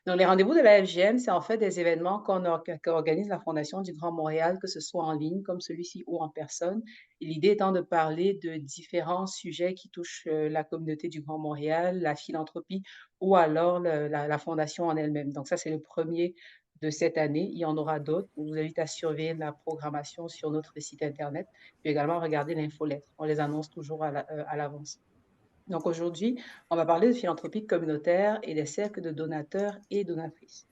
Donc, les rendez-vous de la FGM, c'est en fait des événements qu'organise la Fondation du Grand Montréal, que ce soit en ligne comme celui-ci ou en personne. Et l'idée étant de parler de différents sujets qui touchent la communauté du Grand Montréal, la philanthropie ou alors la Fondation en elle-même. Donc, ça, c'est le premier de cette année. Il y en aura d'autres. Je vous invite à surveiller la programmation sur notre site Internet, puis également regarder l'infolettre. On les annonce toujours à l'avance. Donc aujourd'hui, on va parler de philanthropie communautaire et des cercles de donateurs et donatrices.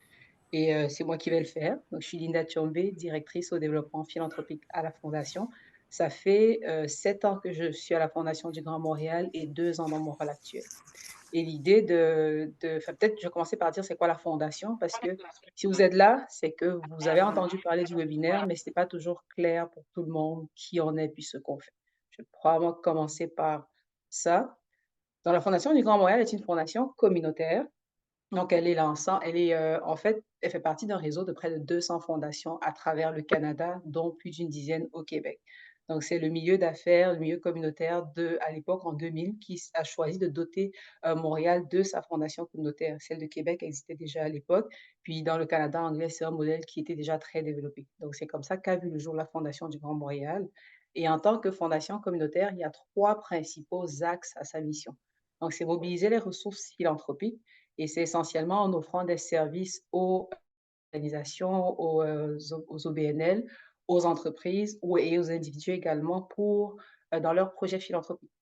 Et c'est moi qui vais le faire. Donc je suis Linda Tchombe, directrice au développement philanthropique à la Fondation. Ça fait 7 ans que je suis à la Fondation du Grand Montréal et 2 ans dans mon rôle actuel. Et l'idée enfin, peut-être je vais commencer par dire c'est quoi la Fondation, parce que si vous êtes là, c'est que vous avez entendu parler du webinaire, mais ce n'est pas toujours clair pour tout le monde qui on est puis ce qu'on fait. Je vais probablement commencer par ça. Donc, la Fondation du Grand Montréal est une fondation communautaire. Donc, en fait, elle fait partie d'un réseau de près de 200 fondations à travers le Canada, dont plus d'une dizaine au Québec. Donc, c'est le milieu d'affaires, le milieu communautaire à l'époque, en 2000, qui a choisi de doter Montréal de sa fondation communautaire. Celle de Québec existait déjà à l'époque. Puis, dans le Canada anglais, c'est un modèle qui était déjà très développé. Donc, c'est comme ça qu'a vu le jour la Fondation du Grand Montréal. Et en tant que fondation communautaire, il y a trois principaux axes à sa mission. Donc, c'est mobiliser les ressources philanthropiques et c'est essentiellement en offrant des services aux organisations, aux OBNL, aux entreprises et aux individus également dans leurs projets philanthropiques.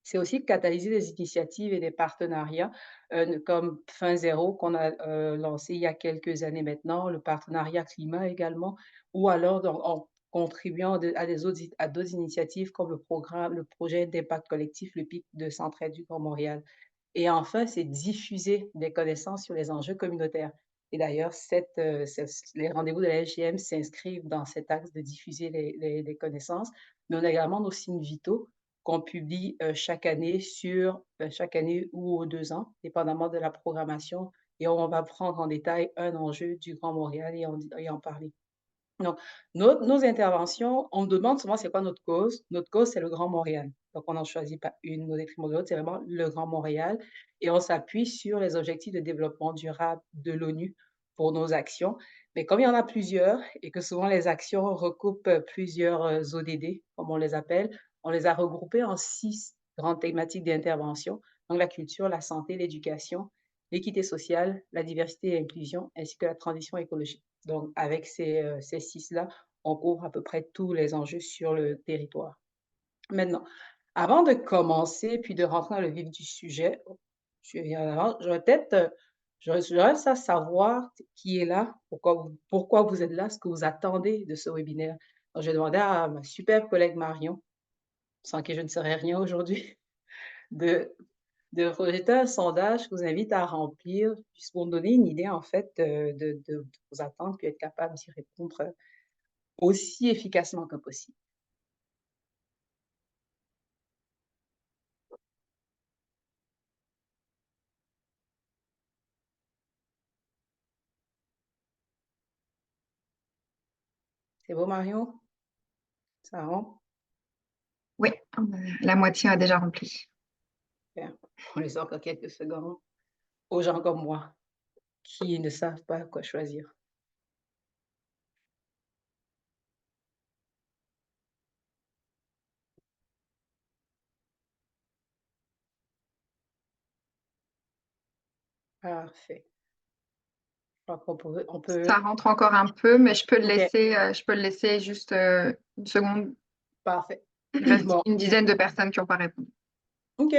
C'est aussi catalyser des initiatives et des partenariats comme Fin Zéro qu'on a lancé il y a quelques années maintenant, le partenariat climat également, ou alors en contribuant à d'autres initiatives comme le projet d'impact collectif, le PIC de Centraide du Grand Montréal. Et enfin, c'est diffuser des connaissances sur les enjeux communautaires. Et d'ailleurs, les rendez-vous de la SGM s'inscrivent dans cet axe de diffuser les connaissances. Mais on a également nos signes vitaux qu'on publie chaque année ou aux 2 ans, dépendamment de la programmation. Et on va prendre en détail un enjeu du Grand Montréal et en parler. Donc, nos interventions, on me demande souvent c'est quoi notre cause. Notre cause, c'est le Grand Montréal. Donc, on n'en choisit pas une au détriment de l'autre, c'est vraiment le Grand Montréal. Et on s'appuie sur les objectifs de développement durable de l'ONU pour nos actions. Mais comme il y en a plusieurs et que souvent les actions recoupent plusieurs ODD, comme on les appelle, on les a regroupées en 6 grandes thématiques d'intervention. Donc, la culture, la santé, l'éducation, l'équité sociale, la diversité et l'inclusion, ainsi que la transition écologique. Donc, avec ces 6-là, on couvre à peu près tous les enjeux sur le territoire. Maintenant, avant de commencer, puis de rentrer dans le vif du sujet, je viens d'avant, j'aurais ça savoir qui est là, pourquoi vous êtes là, ce que vous attendez de ce webinaire. Donc, je vais demander à ma super collègue Marion, sans qui je ne serais rien aujourd'hui, de de projeter un sondage que je vous invite à remplir, juste pour me donner une idée, en fait, de vos attentes, puis être capable d'y répondre aussi efficacement que possible. C'est beau, Marion? Ça rentre? Oui, la moitié a déjà rempli. Super. On laisse encore quelques secondes aux gens comme moi qui ne savent pas quoi choisir. Parfait. Je crois on Ça peut rentre encore un peu, mais OK, je peux le laisser juste une seconde. parfait. Il reste Bon, une dizaine de personnes qui n'ont pas répondu. OK.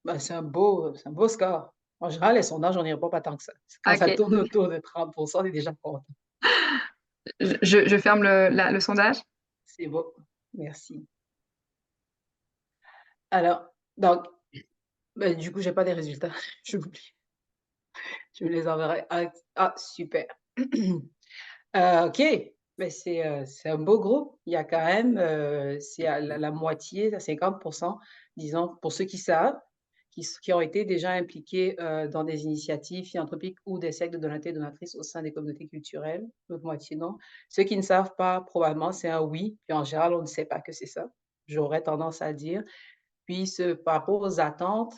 Ben, c'est un beau score. En général, les sondages, on n'y répond pas tant que ça. Quand ça Ok, tourne autour de 30%, on est déjà content. je ferme le sondage. C'est beau. Merci. Alors, donc, ben, du coup, j'ai pas des résultats. J'oublie. Je vous les enverrai. Super. OK. Mais c'est un beau groupe. Il y a quand même, c'est à la moitié, à 50%, disons, pour ceux qui savent, qui ont été déjà impliqués, dans des initiatives philanthropiques ou des cercles de donateurs et donatrices au sein des communautés culturelles. L'autre moitié, non. Ceux qui ne savent pas, probablement, c'est un oui, puis en général, on ne sait pas que c'est ça. J'aurais tendance à dire. Puis par rapport aux attentes,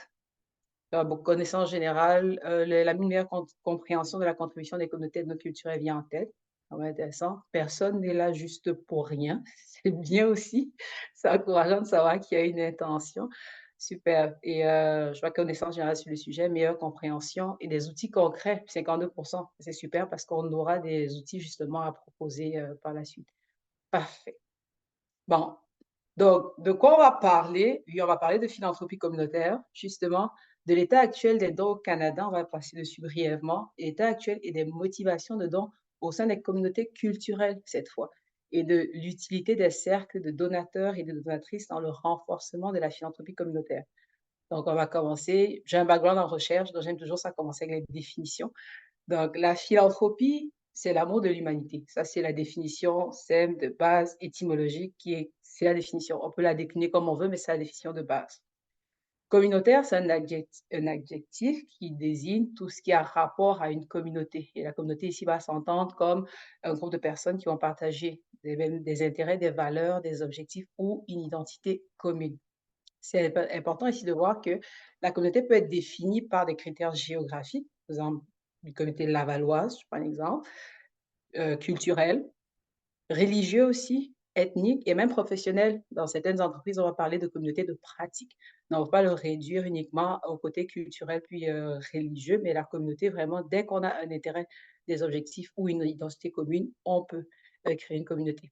Connaissance générale, la meilleure compréhension de la contribution des communautés ethnoculturelles vient en tête. Ça va être intéressant. Personne n'est là juste pour rien. C'est bien aussi. C'est encourageant de savoir qu'il y a une intention. Super et je vois connaissance générale sur le sujet, meilleure compréhension et des outils concrets, 52. C'est super parce qu'on aura des outils justement à proposer, par la suite. Parfait. Bon, donc, de quoi on va parler? Oui, on va parler de philanthropie communautaire, justement, de l'état actuel des dons au Canada, on va passer dessus brièvement, l'état actuel et des motivations de dons au sein des communautés culturelles cette fois, et de l'utilité des cercles de donateurs et de donatrices dans le renforcement de la philanthropie communautaire. Donc, on va commencer. J'ai un background en recherche, donc j'aime toujours ça commencer avec les définitions. Donc, la philanthropie, c'est l'amour de l'humanité. Ça, c'est la définition simple de base étymologique c'est la définition. On peut la décliner comme on veut, mais c'est la définition de base. Communautaire, c'est un adjectif qui désigne tout ce qui a rapport à une communauté. Et la communauté ici va s'entendre comme un groupe de personnes qui vont partager des intérêts, des valeurs, des objectifs ou une identité commune. C'est important ici de voir que la communauté peut être définie par des critères géographiques, par exemple, une communauté lavalloise, je prends un exemple, culturel, religieux aussi, ethnique et même professionnel. Dans certaines entreprises, on va parler de communauté de pratique. Donc, on ne va pas le réduire uniquement au côté culturel puis religieux, mais la communauté, vraiment, dès qu'on a un intérêt, des objectifs ou une identité commune, on peut créer une communauté.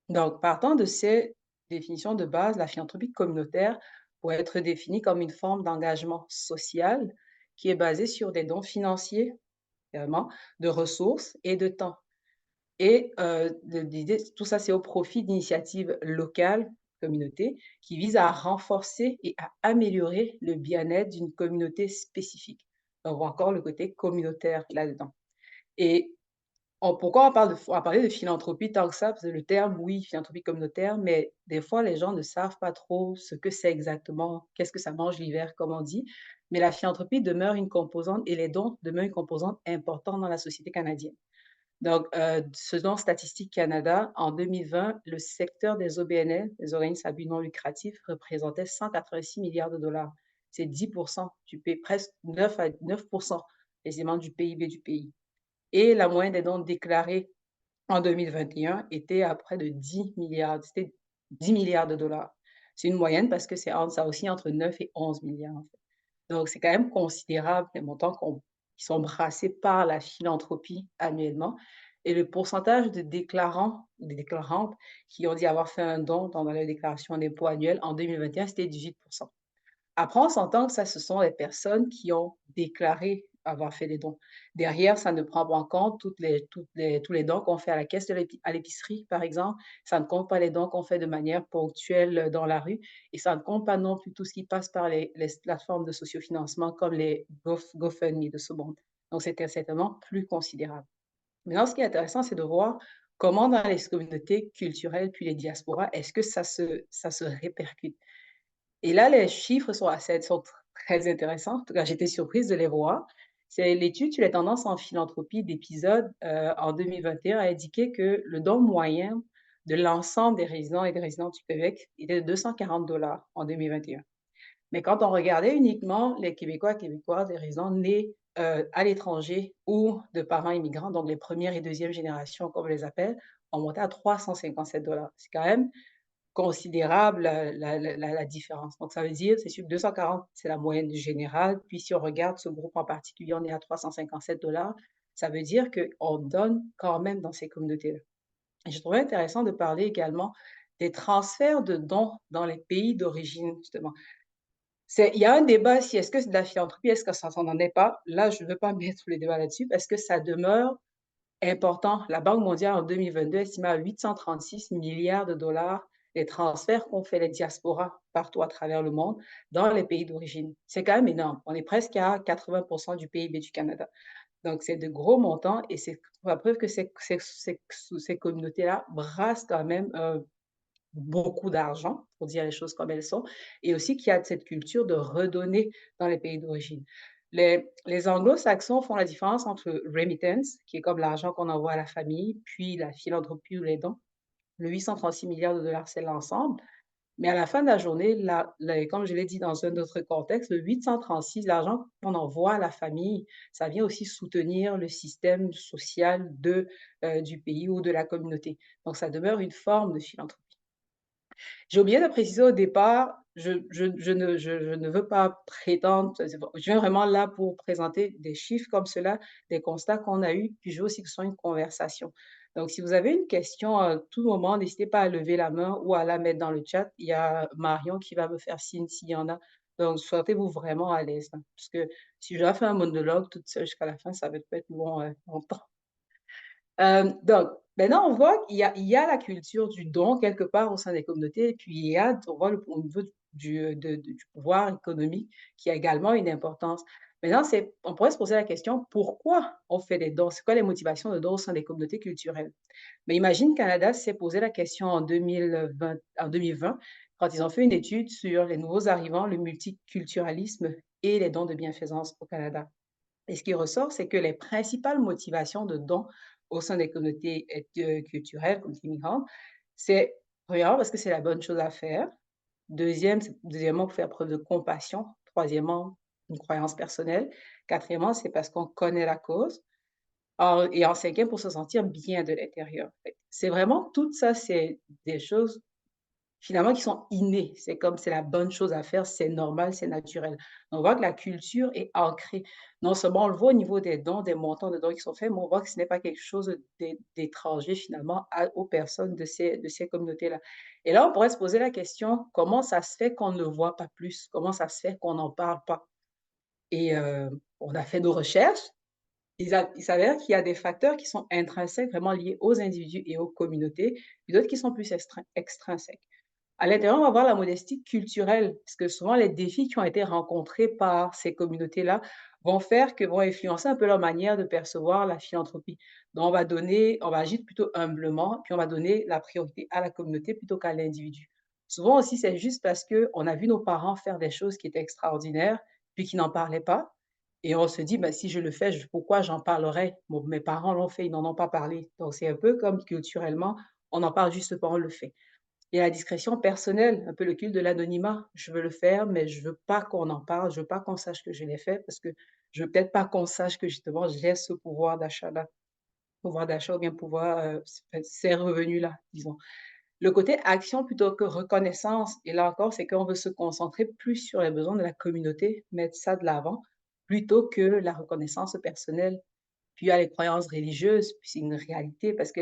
Donc, partant de ces définitions de base, la philanthropie communautaire pourrait être définie comme une forme d'engagement social qui est basée sur des dons financiers, également, de ressources et de temps. Et l'idée, tout ça, c'est au profit d'initiatives locales, communautés, qui visent à renforcer et à améliorer le bien-être d'une communauté spécifique. Donc, on voit encore le côté communautaire là-dedans. Et pourquoi on va parler de philanthropie tant que ça? Parce que le terme, oui, philanthropie communautaire, mais des fois, les gens ne savent pas trop ce que c'est exactement, qu'est-ce que ça mange l'hiver, comme on dit. Mais la philanthropie demeure une composante et les dons demeurent une composante importante dans la société canadienne. Donc, selon Statistique Canada, en 2020, le secteur des OBNL, les organismes à but non lucratif, représentait 186 milliards de dollars. C'est 10% du pays, presque 9 à 9% quasiment du PIB du pays. Et la moyenne des dons déclarés en 2021 était à près de 10 milliards. C'était 10 milliards de dollars. C'est une moyenne parce que ça aussi entre 9 et 11 milliards, en fait. Donc, c'est quand même considérable les montants qui sont brassés par la philanthropie annuellement. Et le pourcentage de déclarants ou des déclarantes qui ont dit avoir fait un don dans la déclaration d'impôt annuelle en 2021, c'était 18%. Après, on s'entend que ça, ce sont les personnes qui ont déclaré avoir fait des dons. Derrière, ça ne prend pas en compte tous les dons qu'on fait à la caisse à l'épicerie, par exemple. Ça ne compte pas les dons qu'on fait de manière ponctuelle dans la rue. Et ça ne compte pas non plus tout ce qui passe par les plateformes de sociofinancement comme les GoFundMe de ce monde. Donc, c'était certainement plus considérable. Maintenant, ce qui est intéressant, c'est de voir comment dans les communautés culturelles puis les diasporas, est-ce que ça se répercute. Et là, les chiffres sont très intéressants. En tout cas, j'étais surprise de les voir. C'est l'étude sur les tendances en philanthropie d'épisode en 2021 a indiqué que le don moyen de l'ensemble des résidents et des résidentes du Québec était de 240 $ en 2021. Mais quand on regardait uniquement les Québécois et Québécoises, les résidents nés à l'étranger ou de parents immigrants, donc les premières et deuxième générations, comme on les appelle, on montait à 357 $. C'est quand même considérable la différence. Donc ça veut dire, c'est sûr que 240, c'est la moyenne générale. Puis si on regarde ce groupe en particulier, on est à 357 $. Ça veut dire qu'on donne quand même dans ces communautés-là. Et je trouvais intéressant de parler également des transferts de dons dans les pays d'origine, justement. Il y a un débat si est-ce que c'est de la philanthropie, est-ce que ça n'en est pas? Là, je ne veux pas mettre les débats là-dessus parce que ça demeure important. La Banque mondiale, en 2022, estimait à 836 milliards de dollars les transferts qu'ont fait les diasporas partout à travers le monde dans les pays d'origine. C'est quand même énorme. On est presque à 80% du PIB du Canada. Donc, c'est de gros montants et c'est la preuve que ces communautés-là brassent quand même beaucoup d'argent, pour dire les choses comme elles sont, et aussi qu'il y a cette culture de redonner dans les pays d'origine. Les anglo-saxons font la différence entre remittance, qui est comme l'argent qu'on envoie à la famille, puis la philanthropie ou les dons. Le 836 milliards de dollars, c'est l'ensemble. Mais à la fin de la journée, comme je l'ai dit dans un autre contexte, le 836, l'argent qu'on envoie à la famille, ça vient aussi soutenir le système social du pays ou de la communauté. Donc ça demeure une forme de philanthropie. J'ai oublié de préciser au départ, je ne veux pas prétendre, c'est bon, je viens vraiment là pour présenter des chiffres comme cela, des constats qu'on a eus, puis je veux aussi que ce soit une conversation. Donc si vous avez une question à tout moment, n'hésitez pas à lever la main ou à la mettre dans le chat. Il y a Marion qui va me faire signe s'il y en a. Donc sentez-vous vraiment à l'aise, hein, parce que si je dois faire un monologue toute seule jusqu'à la fin, ça va peut être long, longtemps. Donc, maintenant, on voit qu'il y a la culture du don quelque part au sein des communautés et puis on voit au niveau du pouvoir économique qui a également une importance. Maintenant, on pourrait se poser la question, pourquoi on fait des dons? C'est quoi les motivations de dons au sein des communautés culturelles? Mais imagine Canada s'est posé la question en 2020, quand ils ont fait une étude sur les nouveaux arrivants, le multiculturalisme et les dons de bienfaisance au Canada. Et ce qui ressort, c'est que les principales motivations de dons au sein des communautés culturelles, communautés migrantes, c'est premièrement parce que c'est la bonne chose à faire. Deuxièmement, pour faire preuve de compassion. Troisièmement, une croyance personnelle. Quatrièmement, c'est parce qu'on connaît la cause. Et en cinquième, pour se sentir bien de l'intérieur. C'est vraiment tout ça, c'est des choses finalement, qui sont innés. C'est comme c'est la bonne chose à faire, c'est normal, c'est naturel. On voit que la culture est ancrée. Non seulement on le voit au niveau des dons, des montants de dons qui sont faits, mais on voit que ce n'est pas quelque chose d'étranger finalement aux personnes de ces communautés-là. Et là, on pourrait se poser la question, comment ça se fait qu'on ne voit pas plus? Comment ça se fait qu'on n'en parle pas? Et on a fait nos recherches. Il s'avère qu'il y a des facteurs qui sont intrinsèques, vraiment liés aux individus et aux communautés, puis d'autres qui sont plus extrinsèques. À l'intérieur, on va voir la modestie culturelle, parce que souvent les défis qui ont été rencontrés par ces communautés-là vont influencer un peu leur manière de percevoir la philanthropie. Donc on va agir plutôt humblement, puis on va donner la priorité à la communauté plutôt qu'à l'individu. Souvent aussi, c'est juste parce que on a vu nos parents faire des choses qui étaient extraordinaires, puis qui n'en parlaient pas. Et on se dit, bah, si je le fais, pourquoi j'en parlerais? Bon, mes parents l'ont fait, ils n'en ont pas parlé. Donc c'est un peu comme culturellement, on en parle juste pas, on le fait. Il y a la discrétion personnelle, un peu le culte de l'anonymat. Je veux le faire, mais je veux pas qu'on en parle, je veux pas qu'on sache que je l'ai fait parce que je veux peut-être pas qu'on sache que justement j'ai ce pouvoir d'achat ou bien ces revenus-là, disons. Le côté action plutôt que reconnaissance, et là encore, c'est qu'on veut se concentrer plus sur les besoins de la communauté, mettre ça de l'avant, plutôt que la reconnaissance personnelle. Puis il y a les croyances religieuses, puis c'est une réalité parce que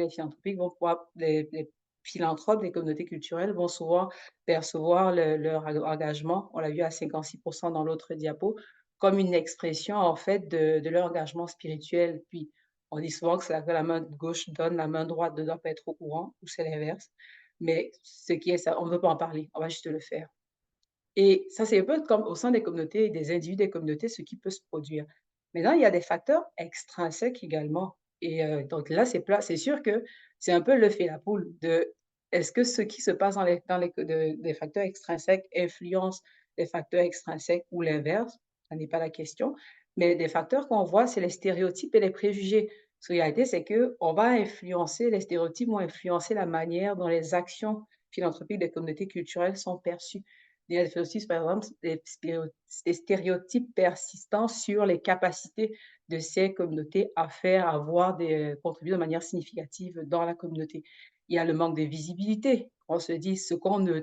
les philanthropes des communautés culturelles vont souvent percevoir leur engagement, on l'a vu à 56 dans l'autre diapo, comme une expression en fait de leur engagement spirituel. Puis on dit souvent que c'est que la main gauche donne, la main droite ne doit pas être au courant, ou c'est l'inverse. Mais ce qui est ça, on ne veut pas en parler, on va juste le faire. Et ça, c'est un peu comme au sein des communautés, des individus des communautés, ce qui peut se produire. Maintenant, il y a des facteurs extrinsèques également. Et donc là, c'est sûr que c'est un peu l'œuf et la poule de est-ce que ce qui se passe des facteurs extrinsèques influence les facteurs extrinsèques ou l'inverse? Ça n'est pas la question. Mais des facteurs qu'on voit, c'est les stéréotypes et les préjugés. La réalité, c'est les stéréotypes vont influencer la manière dont les actions philanthropiques des communautés culturelles sont perçues. Il y a aussi, par exemple, des stéréotypes persistants sur les capacités de ces communautés à avoir contribuer de manière significative dans la communauté. Il y a le manque de visibilité. On se dit on ne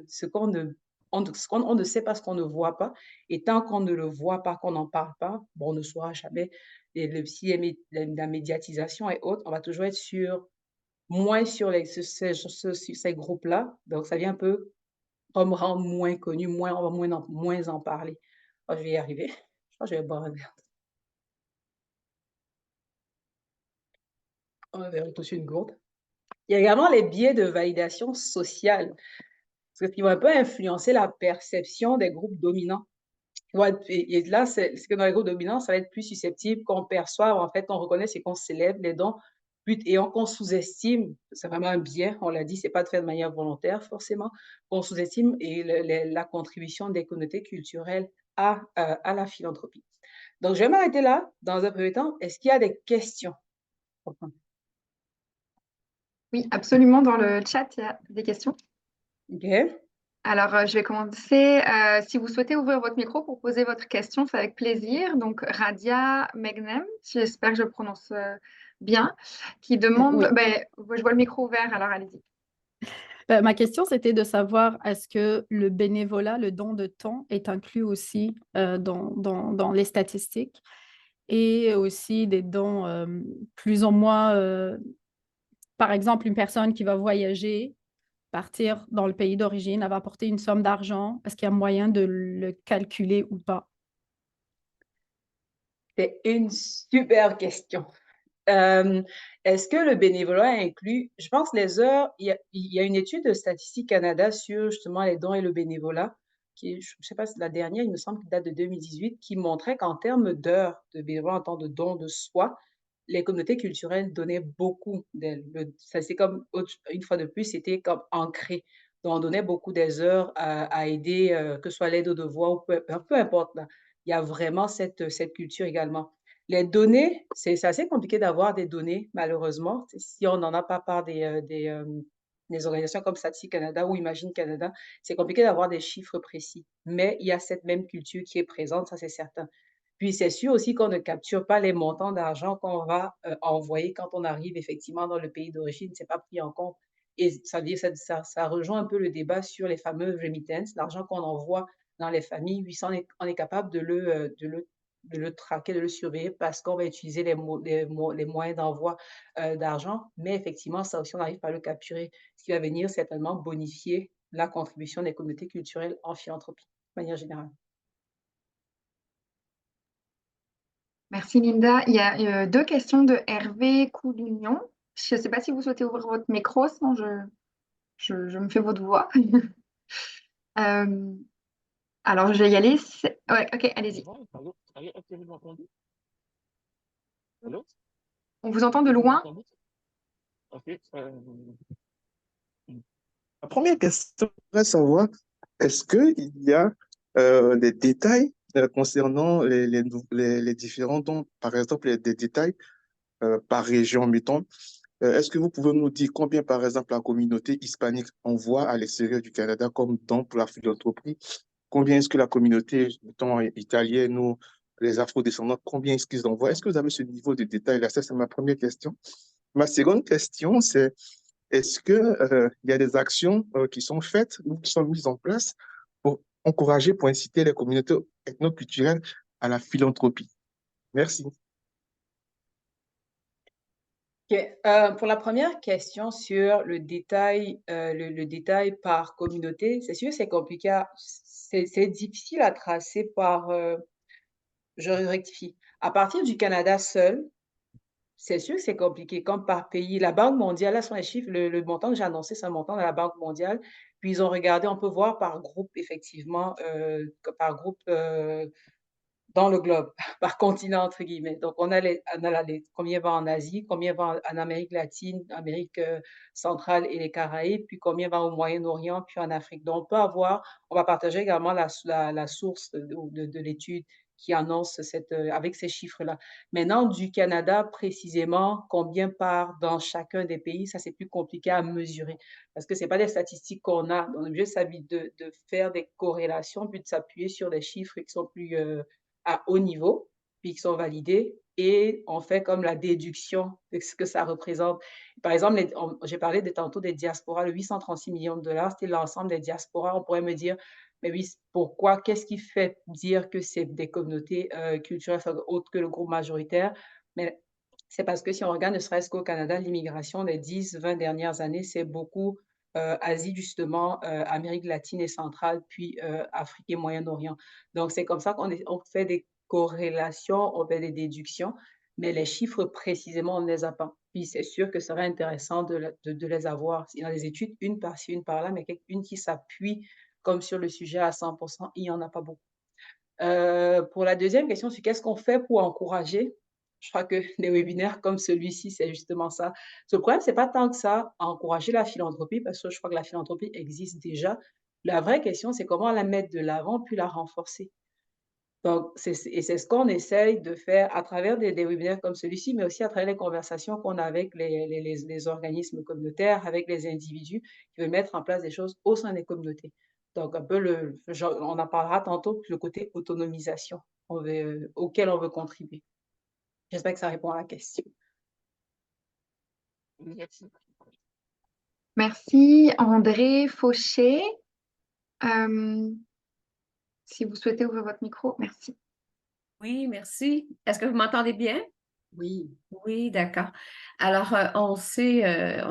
sait pas ce qu'on ne voit pas. Et tant qu'on ne le voit pas, qu'on n'en parle pas, bon, on ne saura jamais. Si la médiatisation est haute, on va toujours être moins sur ces groupes-là. Donc, ça vient un peu va me rendre moins connue, on va moins en parler. Oh, je vais y arriver. Je pense que je vais boire un verre. Un verre au-dessus une gourde. Il y a également les biais de validation sociale, parce qu'ils vont un peu influencer la perception des groupes dominants. Et là, c'est que dans les groupes dominants, ça va être plus susceptible qu'on perçoive, en fait, qu'on reconnaisse et qu'on célèbre les dons, et qu'on sous-estime, c'est vraiment un biais, on l'a dit, c'est pas de fait de manière volontaire forcément, qu'on sous-estime la contribution des communautés culturelles à la philanthropie. Donc, je vais m'arrêter là dans un premier temps. Est-ce qu'il y a des questions? Oui, absolument. Dans le chat, il y a des questions. OK. Alors, je vais commencer. Si vous souhaitez ouvrir votre micro pour poser votre question, c'est avec plaisir. Donc, Radia Megnem, j'espère que je prononce bien, qui demande, Oui. ben, je vois le micro ouvert, alors allez-y. Ma question, c'était de savoir est-ce que le bénévolat, le don de temps, est inclus aussi dans les statistiques et aussi des dons plus ou moins, par exemple, une personne qui va voyager, partir dans le pays d'origine, elle va apporter une somme d'argent. Est-ce qu'il y a moyen de le calculer ou pas? C'est une super question. Euh, Est-ce que le bénévolat inclut, je pense, les heures, il y a une étude de Statistique Canada sur justement les dons et le bénévolat, je ne sais pas si la dernière, il me semble qu'il date de 2018, qui montrait qu'en termes d'heures de bénévolat, en temps de dons de soi, les communautés culturelles donnaient beaucoup d'elles. Ça, c'est comme, une fois de plus, c'était comme ancré. Donc, on donnait beaucoup des heures à aider, que ce soit l'aide aux devoirs ou peu importe. Là. Il y a vraiment cette culture également. Les données, c'est assez compliqué d'avoir des données, malheureusement. Si on n'en a pas par des organisations comme Statistique Canada ou Imagine Canada, c'est compliqué d'avoir des chiffres précis. Mais il y a cette même culture qui est présente, ça c'est certain. Puis c'est sûr aussi qu'on ne capture pas les montants d'argent qu'on va envoyer quand on arrive effectivement dans le pays d'origine, c'est pas pris en compte. Et ça rejoint un peu le débat sur les fameux remittances, l'argent qu'on envoie dans les familles. Oui, ça, on est capable de le traquer, de le surveiller parce qu'on va utiliser les moyens d'envoi d'argent. Mais effectivement, ça aussi, on n'arrive pas à le capturer, ce qui va venir certainement bonifier la contribution des communautés culturelles en philanthropie, de manière générale. Merci Linda. Il y a deux questions de Hervé Coudugnon. Je ne sais pas si vous souhaitez ouvrir votre micro, sinon je me fais votre voix. Euh, alors, je vais y aller. Ouais, ok, allez-y. Allô? Est-ce que vous m'entendez? Allô? On vous entend de Est-ce que vous loin. m'entendez? Ok. La première question, je voudrais savoir, est-ce qu'il y a des détails concernant les différents dons, par exemple, des détails par région, mettons. Est-ce que vous pouvez nous dire combien, par exemple, la communauté hispanique envoie à l'extérieur du Canada comme don pour la philanthropie? Combien est-ce que la communauté, mettons, italienne ou les afro-descendants, combien est-ce qu'ils envoient? Est-ce que vous avez ce niveau de détail-là? Ça, c'est ma première question. Ma seconde question, c'est est-ce que, il y a des actions qui sont faites ou qui sont mises en place pour encourager, pour inciter les communautés ethnoculturelles à la philanthropie? Merci. OK. Pour la première question sur le détail, le détail par communauté, c'est sûr, c'est compliqué c'est difficile à tracer par, je rectifie. À partir du Canada seul, c'est sûr que c'est compliqué, comme par pays. La Banque mondiale, là sont les chiffres, le montant que j'ai annoncé, c'est un montant de la Banque mondiale. Puis ils ont regardé, on peut voir par groupe effectivement, par groupe, dans le globe, par continent entre guillemets. Donc on a combien va en Asie, combien va en Amérique latine, Amérique, centrale et les Caraïbes, puis combien va au Moyen-Orient, puis en Afrique. Donc on va partager également la source de l'étude qui annonce avec ces chiffres-là. Maintenant, du Canada précisément, combien part dans chacun des pays, ça c'est plus compliqué à mesurer parce que c'est pas des statistiques qu'on a. On est obligé de faire des corrélations, puis de s'appuyer sur des chiffres qui sont plus, à haut niveau, puis qui sont validés et on fait comme la déduction de ce que ça représente. Par exemple, j'ai parlé tantôt des diasporas, le 836 millions de dollars, c'était l'ensemble des diasporas. On pourrait me dire, mais oui, pourquoi? Qu'est-ce qui fait dire que c'est des communautés culturelles autres que le groupe majoritaire? Mais c'est parce que si on regarde ne serait-ce qu'au Canada, l'immigration des 10, 20 dernières années, c'est beaucoup Asie, justement, Amérique latine et centrale, puis Afrique et Moyen-Orient. Donc, c'est comme ça on fait des corrélations, on fait des déductions, mais les chiffres précisément, on ne les a pas. Puis c'est sûr que ce serait intéressant de les avoir. Il y a des études, une par-ci, une par-là, mais une qui s'appuie comme sur le sujet à 100%, il n'y en a pas beaucoup. Pour la deuxième question, c'est qu'est-ce qu'on fait pour encourager? Je crois que des webinaires comme celui-ci, c'est justement ça. Le problème, c'est pas tant que ça, encourager la philanthropie, parce que je crois que la philanthropie existe déjà. La vraie question, c'est comment la mettre de l'avant, puis la renforcer. Donc, c'est ce qu'on essaye de faire à travers des webinaires comme celui-ci, mais aussi à travers les conversations qu'on a avec les organismes communautaires, avec les individus qui veulent mettre en place des choses au sein des communautés. Donc un peu on en parlera tantôt, le côté autonomisation auquel on veut contribuer. J'espère que ça répond à la question. Merci. Merci, André Fauché. Si vous souhaitez ouvrir votre micro, merci. Oui, merci. Est-ce que vous m'entendez bien? Oui. Oui, d'accord. Alors, on sait,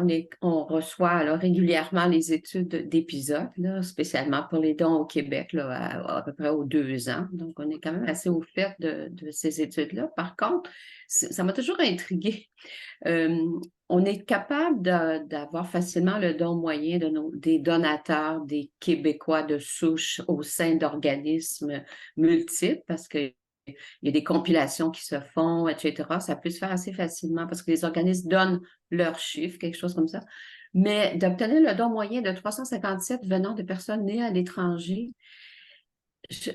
on reçoit alors, régulièrement les études d'épisodes, là, spécialement pour les dons au Québec, là, à peu près aux 2 ans. Donc, on est quand même assez au fait de ces études-là. Par contre, ça m'a toujours intriguée. On est capable d'avoir facilement le don moyen des donateurs, des Québécois de souche au sein d'organismes multiples, parce que il y a des compilations qui se font, etc. Ça peut se faire assez facilement parce que les organismes donnent leurs chiffres, quelque chose comme ça. Mais d'obtenir le don moyen de 357 venant de personnes nées à l'étranger, je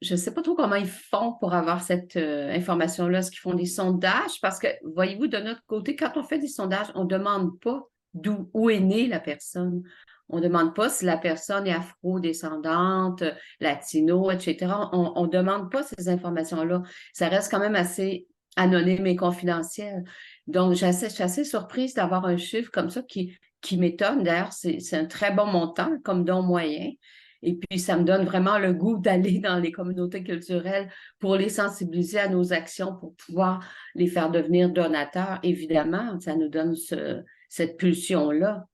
ne sais pas trop comment ils font pour avoir cette information-là. Est-ce qu'ils font des sondages? Parce que, voyez-vous, de notre côté, quand on fait des sondages, on ne demande pas où est née la personne. On ne demande pas si la personne est afro-descendante, latino, etc. On ne demande pas ces informations-là. Ça reste quand même assez anonyme et confidentiel. Donc, je suis assez surprise d'avoir un chiffre comme ça qui m'étonne. D'ailleurs, c'est un très bon montant comme don moyen. Et puis, ça me donne vraiment le goût d'aller dans les communautés culturelles pour les sensibiliser à nos actions, pour pouvoir les faire devenir donateurs. Évidemment, ça nous donne cette pulsion-là.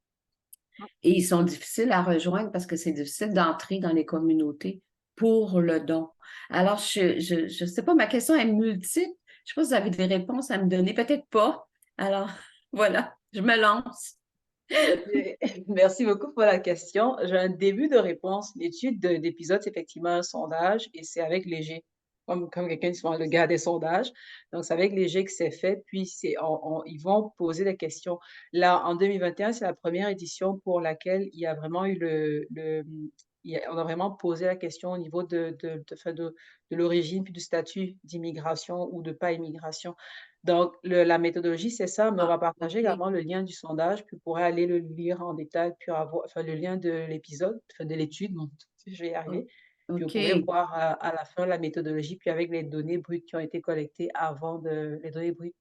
Et ils sont difficiles à rejoindre parce que c'est difficile d'entrer dans les communautés pour le don. Alors, je sais pas, ma question est multiple. Je sais pas si vous avez des réponses à me donner. Peut-être pas. Alors, voilà, je me lance. Merci beaucoup pour la question. J'ai un début de réponse. L'étude d'épisode, c'est effectivement un sondage et c'est avec Léger, comme quelqu'un dit souvent le gars des sondages. Donc, c'est avec Léger que c'est fait. Puis, ils vont poser des questions. Là, en 2021, c'est la première édition pour laquelle il y a vraiment eu on a vraiment posé la question au niveau de l'origine puis du statut d'immigration ou de pas immigration. Donc, la méthodologie, c'est ça, mais on va partager OK. également le lien du sondage, puis vous pourrez aller le lire en détail, puis avoir, enfin, le lien de l'épisode, enfin, de l'étude, bon, je vais y arriver. Puis vous pourrez OK. voir à la fin la méthodologie, puis avec les données brutes qui ont été collectées les données brutes,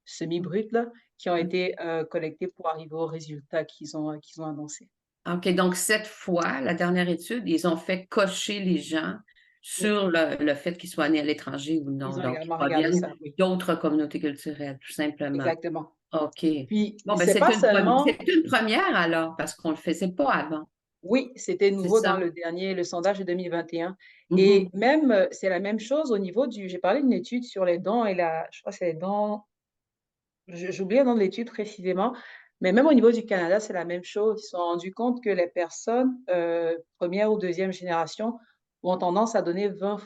semi-brutes, là, qui ont été collectées pour arriver aux résultats qu'ils ont annoncés. OK, donc cette fois, la dernière étude, ils ont fait cocher les gens Oui, sur le fait qu'ils soient nés à l'étranger ou non. ils ont Donc, ils également regardé proviennent ça, oui, d'autres communautés culturelles, tout simplement. exactement. OK. Puis, Bon, ben c'est pas c'est seulement. une première alors, parce qu'on ne le faisait pas avant. Oui, c'était C'est nouveau dans ça. le sondage de 2021 et Mhm. même, c'est la même chose au niveau j'ai parlé d'une étude sur les dons et je crois que c'est les dons, j'ai oublié le nom de l'étude précisément, mais même au niveau du Canada, c'est la même chose. Ils se sont rendus compte que les personnes, 1re ou deuxième génération ont tendance à donner 20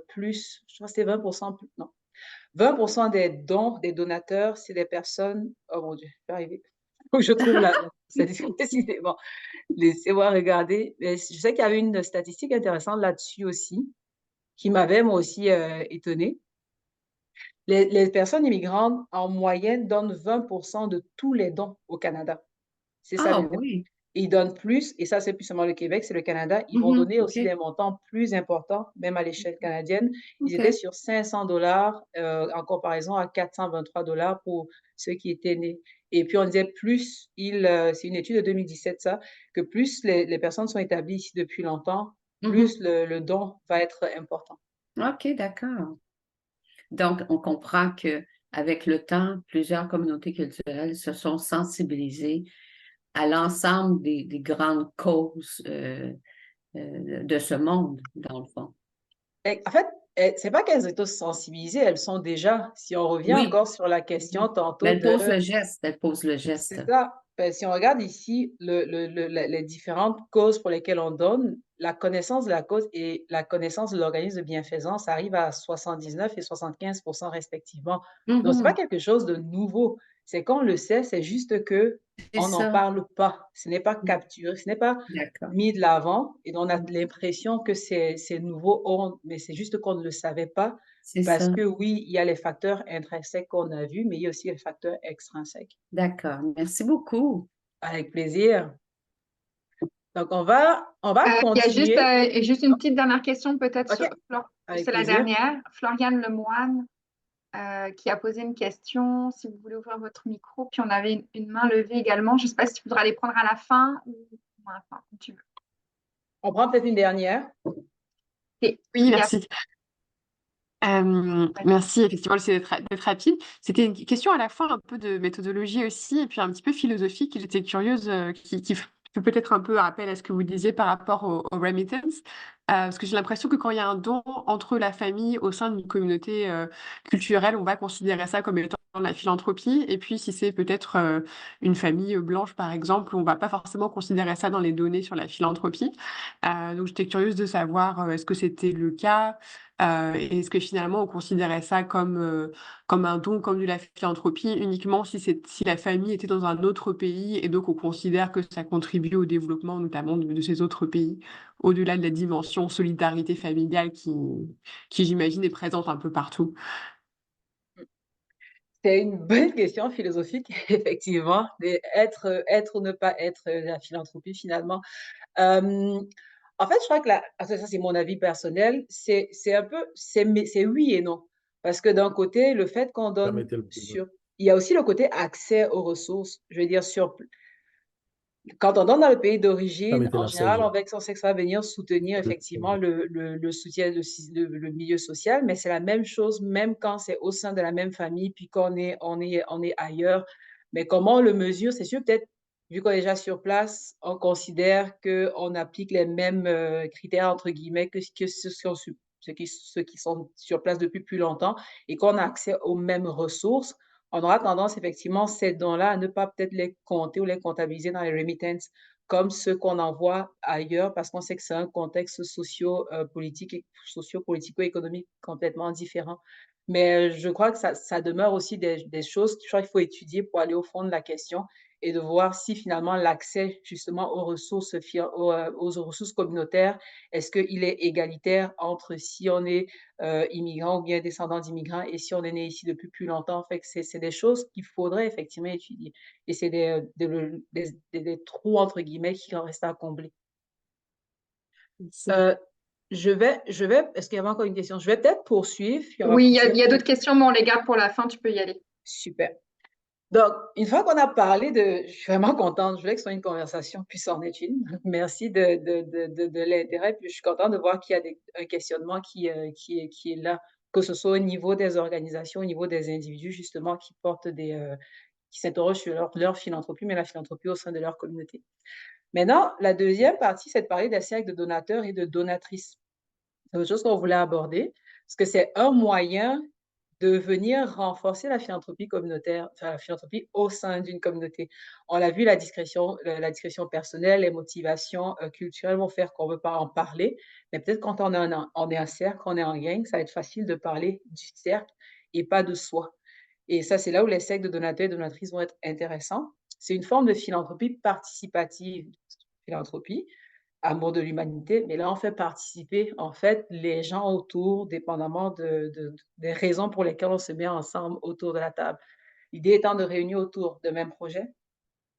plus, je crois que c'était 20 plus non, 20 des dons des donateurs, c'est des personnes, oh mon Dieu, je vais arriver. Faut que je trouve la statistique précisément. Laissez-moi regarder. Mais je sais qu'il y avait une statistique intéressante là-dessus aussi, qui m'avait moi aussi étonnée. Les personnes immigrantes, en moyenne, donnent 20 de tous les dons au Canada. C'est ça Ah le oui. Ils donnent plus, et ça, c'est plus seulement le Québec, c'est le Canada. Ils vont Mhm. donner aussi OK. des montants plus importants, même à l'échelle canadienne. Ils étaient OK. sur 500 en comparaison à 423 pour ceux qui étaient nés. Et puis, on disait plus, c'est une étude de 2017, ça, que plus les personnes sont établies ici depuis longtemps, Mhm. plus le don va être important. OK, d'accord. Donc, on comprend que avec le temps, plusieurs communautés culturelles se sont sensibilisées à l'ensemble des grandes causes de ce monde, dans le fond. En fait, c'est pas qu'elles étaient sensibilisées, elles sont déjà. Si on revient Oui. encore sur la Mhm. question Mais tantôt elle pose de. le geste, elle pose le geste. C'est ça. Si on regarde ici les différentes causes pour lesquelles on donne, la connaissance de la cause et la connaissance de l'organisme de bienfaisance arrive à 79 et 75% respectivement. Donc, c'est pas Mhm. quelque chose de nouveau. C'est qu'on le sait, c'est juste que C'est on n'en ça. parle pas. Ce n'est pas capturé, ce n'est pas D'accord. mis de l'avant et on a l'impression que c'est nouveau, mais c'est juste qu'on ne le savait pas C'est parce ça. que oui, il y a les facteurs intrinsèques qu'on a vus, mais il y a aussi les facteurs extrinsèques. D'accord. Merci beaucoup. Avec plaisir. Donc, on va Il y a continuer. juste une petite dernière question peut-être OK, sur avec c'est la plaisir. dernière. Floriane Lemoine qui a posé une question. Si vous voulez ouvrir votre micro, puis on avait une main levée également. Je ne sais pas si tu voudras les prendre à la fin ou à la fin, comme tu veux. On prend peut-être une dernière. Et Oui, il y a- merci. Merci, effectivement, c'est d'être rapide. C'était une question à la fois un peu de méthodologie aussi, et puis un petit peu philosophique. J'étais curieuse, qui fait peut-être un peu appel à ce que vous disiez par rapport au remittance, parce que j'ai l'impression que quand il y a un don entre la famille au sein d'une communauté culturelle, on va considérer ça comme étant de la philanthropie, et puis si c'est peut-être une famille blanche, par exemple, on va pas forcément considérer ça dans les données sur la philanthropie. Donc j'étais curieuse de savoir, est-ce que c'était le cas? Et est-ce que finalement on considérait ça comme un don, comme de la philanthropie, uniquement si la famille était dans un autre pays et donc on considère que ça contribue au développement notamment de ces autres pays, au-delà de la dimension solidarité familiale qui j'imagine est présente un peu partout. C'est une bonne question philosophique, effectivement, être ou ne pas être, la philanthropie finalement. Hem, En fait, je crois que ça c'est mon avis personnel, c'est un peu c'est oui et non. Parce que d'un côté, le fait qu'on donne Permettez le sur il y a aussi le côté accès aux ressources. Je veux dire quand on donne dans le pays d'origine, permettez en la général, sagesse. on va que ça va venir soutenir effectivement le soutien, le milieu social, mais c'est la même chose, même quand c'est au sein de la même famille, puis qu'on est ailleurs. Mais comment on le mesure? C'est sûr, peut-être, vu qu'on est déjà sur place, on considère qu'on applique les mêmes critères, entre guillemets, que ceux qui sont sur place depuis plus longtemps et qu'on a accès aux mêmes ressources. On aura tendance, effectivement, ces dons-là, à ne pas peut-être les compter ou les comptabiliser dans les remittances comme ceux qu'on envoie ailleurs parce qu'on sait que c'est un contexte socio-politique et socio-politico-économique complètement différent. Mais je crois que ça demeure aussi des choses je crois qu'il faut étudier pour aller au fond de la question et de voir si finalement l'accès justement aux ressources communautaires, est-ce qu'il est égalitaire entre si on est immigrants ou bien descendants d'immigrants et si on est né ici depuis plus longtemps. Fait que c'est des choses qu'il faudrait effectivement étudier et c'est des «trous» entre guillemets qui restent à combler. Merci. Heu, je vais est-ce qu'il y avait encore une question? Je vais peut-être poursuivre, puis on va Oui, il poursuivre y a d'autres questions, mais on les garde pour la fin. Tu peux y aller. super. Donc, une fois qu'on a parlé je suis vraiment contente, je voulais que ce soit une conversation, puis c'en est une. Merci de l'intérêt, puis je suis contente de voir qu'il y a un questionnement qui est là, que ce soit au niveau des organisations, au niveau des individus justement qui s'interrogent sur leur philanthropie, mais la philanthropie au sein de leur communauté. Maintenant, la deuxième partie, c'est de parler des cercles de donateurs et de donatrices. C'est autre chose qu'on voulait aborder, parce que c'est un moyen de venir renforcer la philanthropie communautaire, enfin la philanthropie au sein d'une communauté. On l'a vu, la discrétion personnelle, les motivations culturelles vont faire qu'on ne veut pas en parler, mais peut-être quand on est un cercle, on est en gang, ça va être facile de parler du cercle et pas de soi. Et ça, c'est là où les cercles de donateurs et donatrices vont être intéressants. C'est une forme de philanthropie participative, philanthropie, amour de l'humanité, mais là, on fait participer, en fait, les gens autour, dépendamment des raisons pour lesquelles on se met ensemble autour de la table. L'idée étant de réunir autour d'un même projet,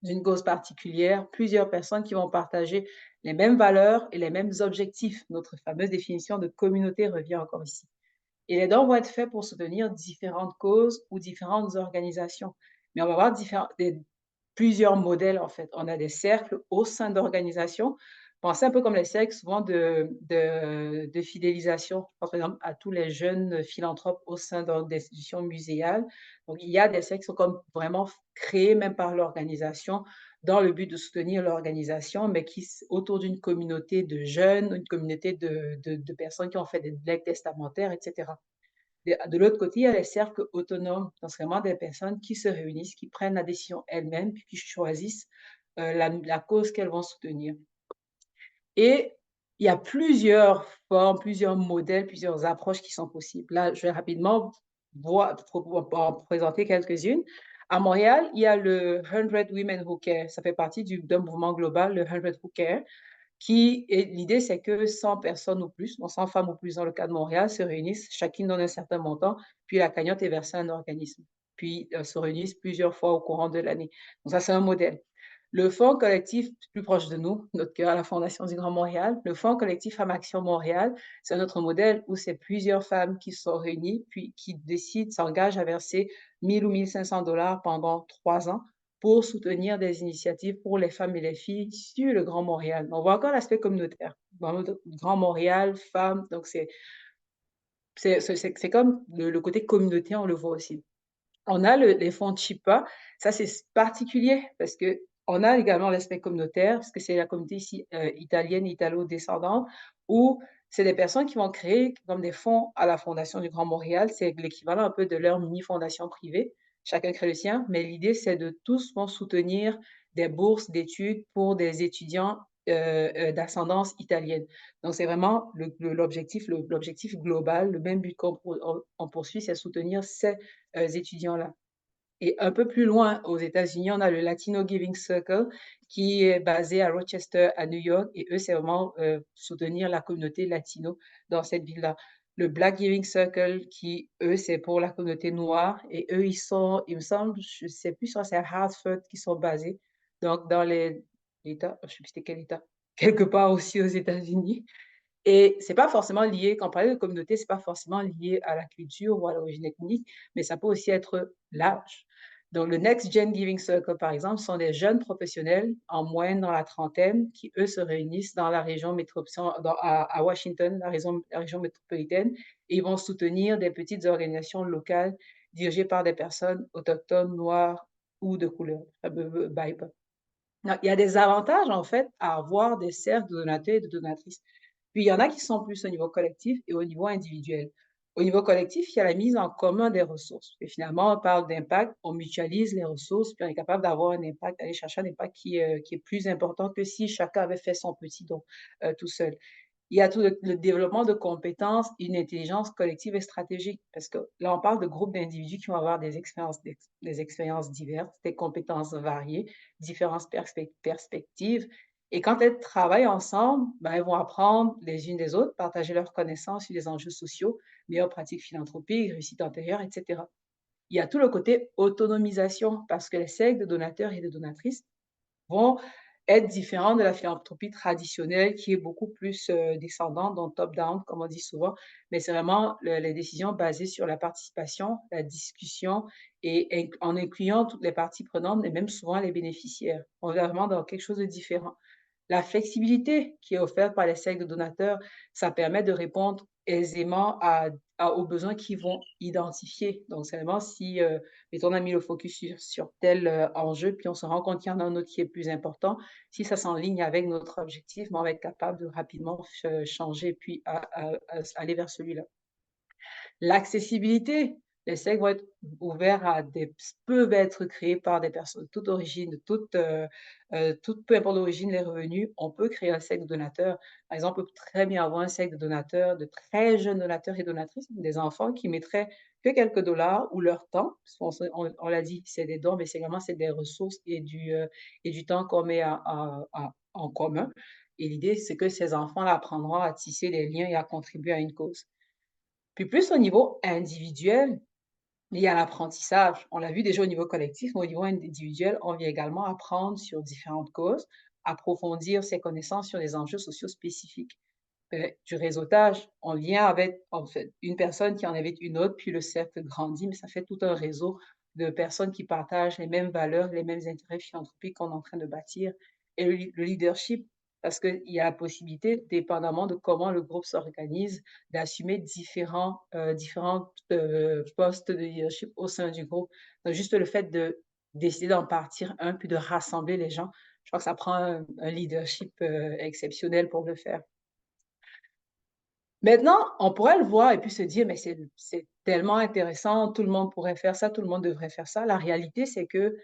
d'une cause particulière, plusieurs personnes qui vont partager les mêmes valeurs et les mêmes objectifs. Notre fameuse définition de communauté revient encore ici. Et les dons vont être faits pour soutenir différentes causes ou différentes organisations. Mais on va avoir plusieurs modèles, en fait. On a des cercles au sein d'organisations. Pensez un peu comme les cercles souvent de fidélisation. Je pense par exemple à tous les jeunes philanthropes au sein d'institutions muséales. Donc, il y a des cercles qui sont comme vraiment créés même par l'organisation dans le but de soutenir l'organisation, mais autour d'une communauté de jeunes, une communauté de personnes qui ont fait des legs testamentaires, etc. De l'autre côté, il y a les cercles autonomes. Donc, c'est vraiment des personnes qui se réunissent, qui prennent la décision elles-mêmes, puis qui choisissent la cause qu'elles vont soutenir. Et il y a plusieurs formes, plusieurs modèles, plusieurs approches qui sont possibles. Là, je vais rapidement en présenter quelques-unes. À Montréal, il y a le 100 Women Who Care. Ça fait partie d'un mouvement global, le 100 Who Care. L'idée, c'est que 100 personnes ou plus, 100 femmes ou plus dans le cas de Montréal, se réunissent, chacune donne un certain montant, puis la cagnotte est versée à un organisme. Puis se réunissent plusieurs fois au courant de l'année. Donc ça, c'est un modèle. Le fonds collectif plus proche de nous, notre cœur, la Fondation du Grand Montréal, le fonds collectif Femmes Action Montréal, c'est un autre modèle où c'est plusieurs femmes qui sont réunies, puis qui décident, s'engagent à verser 1 000 ou 1 500 $ pendant 3 ans pour soutenir des initiatives pour les femmes et les filles sur le Grand Montréal. On voit encore l'aspect communautaire. Dans le Grand Montréal, femmes, donc c'est comme le côté communauté, on le voit aussi. On a les fonds Chipa, ça c'est particulier parce que on a également l'aspect communautaire, parce que c'est la communauté ici italienne, italo-descendante, où c'est des personnes qui vont créer comme des fonds à la Fondation du Grand Montréal, c'est l'équivalent un peu de leur mini-fondation privée, chacun crée le sien, mais l'idée c'est de tous vont soutenir des bourses d'études pour des étudiants d'ascendance italienne. Donc c'est vraiment l'objectif global, le même but qu'on poursuit, c'est soutenir ces étudiants-là. Et un peu plus loin, aux États-Unis, on a le Latino Giving Circle qui est basé à Rochester, à New York, et eux, c'est vraiment soutenir la communauté latino dans cette ville-là. Le Black Giving Circle, qui, eux, c'est pour la communauté noire, et eux, ils sont, il me semble, je ne sais plus si c'est à Hartford qui sont basés, donc dans l'État, je ne sais plus c'était quel État, quelque part aussi aux États-Unis. Et c'est pas forcément lié, quand on parle de communauté, c'est pas forcément lié à la culture ou à l'origine ethnique, mais ça peut aussi être l'âge. Donc, le Next Gen Giving Circle, par exemple, sont des jeunes professionnels en moyenne dans la trentaine qui, eux, se réunissent dans la région à Washington, la région métropolitaine, et ils vont soutenir des petites organisations locales dirigées par des personnes autochtones, noires ou de couleur, BIPOC. Il y a des avantages, en fait, à avoir des cercles de donateurs et de donatrices. Puis, il y en a qui sont plus au niveau collectif et au niveau individuel. Au niveau collectif, il y a la mise en commun des ressources. Et finalement, on parle d'impact, on mutualise les ressources, puis on est capable d'avoir un impact, d'aller chercher un impact qui est plus important que si chacun avait fait son petit don tout seul. Il y a tout le développement de compétences, une intelligence collective et stratégique, parce que là, on parle de groupes d'individus qui vont avoir des expériences diverses, des compétences variées, différentes perspectives. Et quand elles travaillent ensemble, ben, elles vont apprendre les unes des autres, partager leurs connaissances sur les enjeux sociaux, meilleures pratiques philanthropiques, réussite antérieure, etc. Il y a tout le côté autonomisation, parce que les cercles de donateurs et de donatrices vont être différents de la philanthropie traditionnelle qui est beaucoup plus descendante, donc top-down, comme on dit souvent, mais c'est vraiment les décisions basées sur la participation, la discussion et en incluant toutes les parties prenantes et même souvent les bénéficiaires. On est vraiment dans quelque chose de différent. La flexibilité qui est offerte par les cercles de donateurs, ça permet de répondre aisément aux besoins qu'ils vont identifier. Donc, c'est vraiment si, mettons, on a mis le focus sur tel enjeu, puis on se rend compte qu'il y en a un autre qui est plus important, si ça s'enligne avec notre objectif, ben, on va être capable de rapidement changer, puis aller vers celui-là. L'accessibilité, les cercles vont être ouverts peuvent être créés par des personnes de toute origine, peu importe l'origine, les revenus, on peut créer un cercle de donateurs. Par exemple, on peut très bien avoir un cercle de donateurs, de très jeunes donateurs et donatrices, des enfants qui mettraient que quelques dollars ou leur temps, parce on l'a dit, c'est des dons, mais c'est des ressources et du temps qu'on met en commun. Et l'idée, c'est que ces enfants-là apprendront à tisser des liens et à contribuer à une cause. Puis plus au niveau individuel, il y a l'apprentissage. On l'a vu déjà au niveau collectif, mais au niveau individuel, on vient également apprendre sur différentes causes, approfondir ses connaissances sur les enjeux sociaux spécifiques. Du réseautage, on vient avec en fait, une personne qui en invite une autre, puis le cercle grandit, mais ça fait tout un réseau de personnes qui partagent les mêmes valeurs, les mêmes intérêts philanthropiques qu'on est en train de bâtir. Et le leadership, parce qu'il y a la possibilité, dépendamment de comment le groupe s'organise, d'assumer différents postes de leadership au sein du groupe. Donc, juste le fait de décider d'en partir un, puis de rassembler les gens, je crois que ça prend un leadership exceptionnel pour le faire. Maintenant, on pourrait le voir et puis se dire, mais c'est tellement intéressant, tout le monde pourrait faire ça, tout le monde devrait faire ça. La réalité, c'est que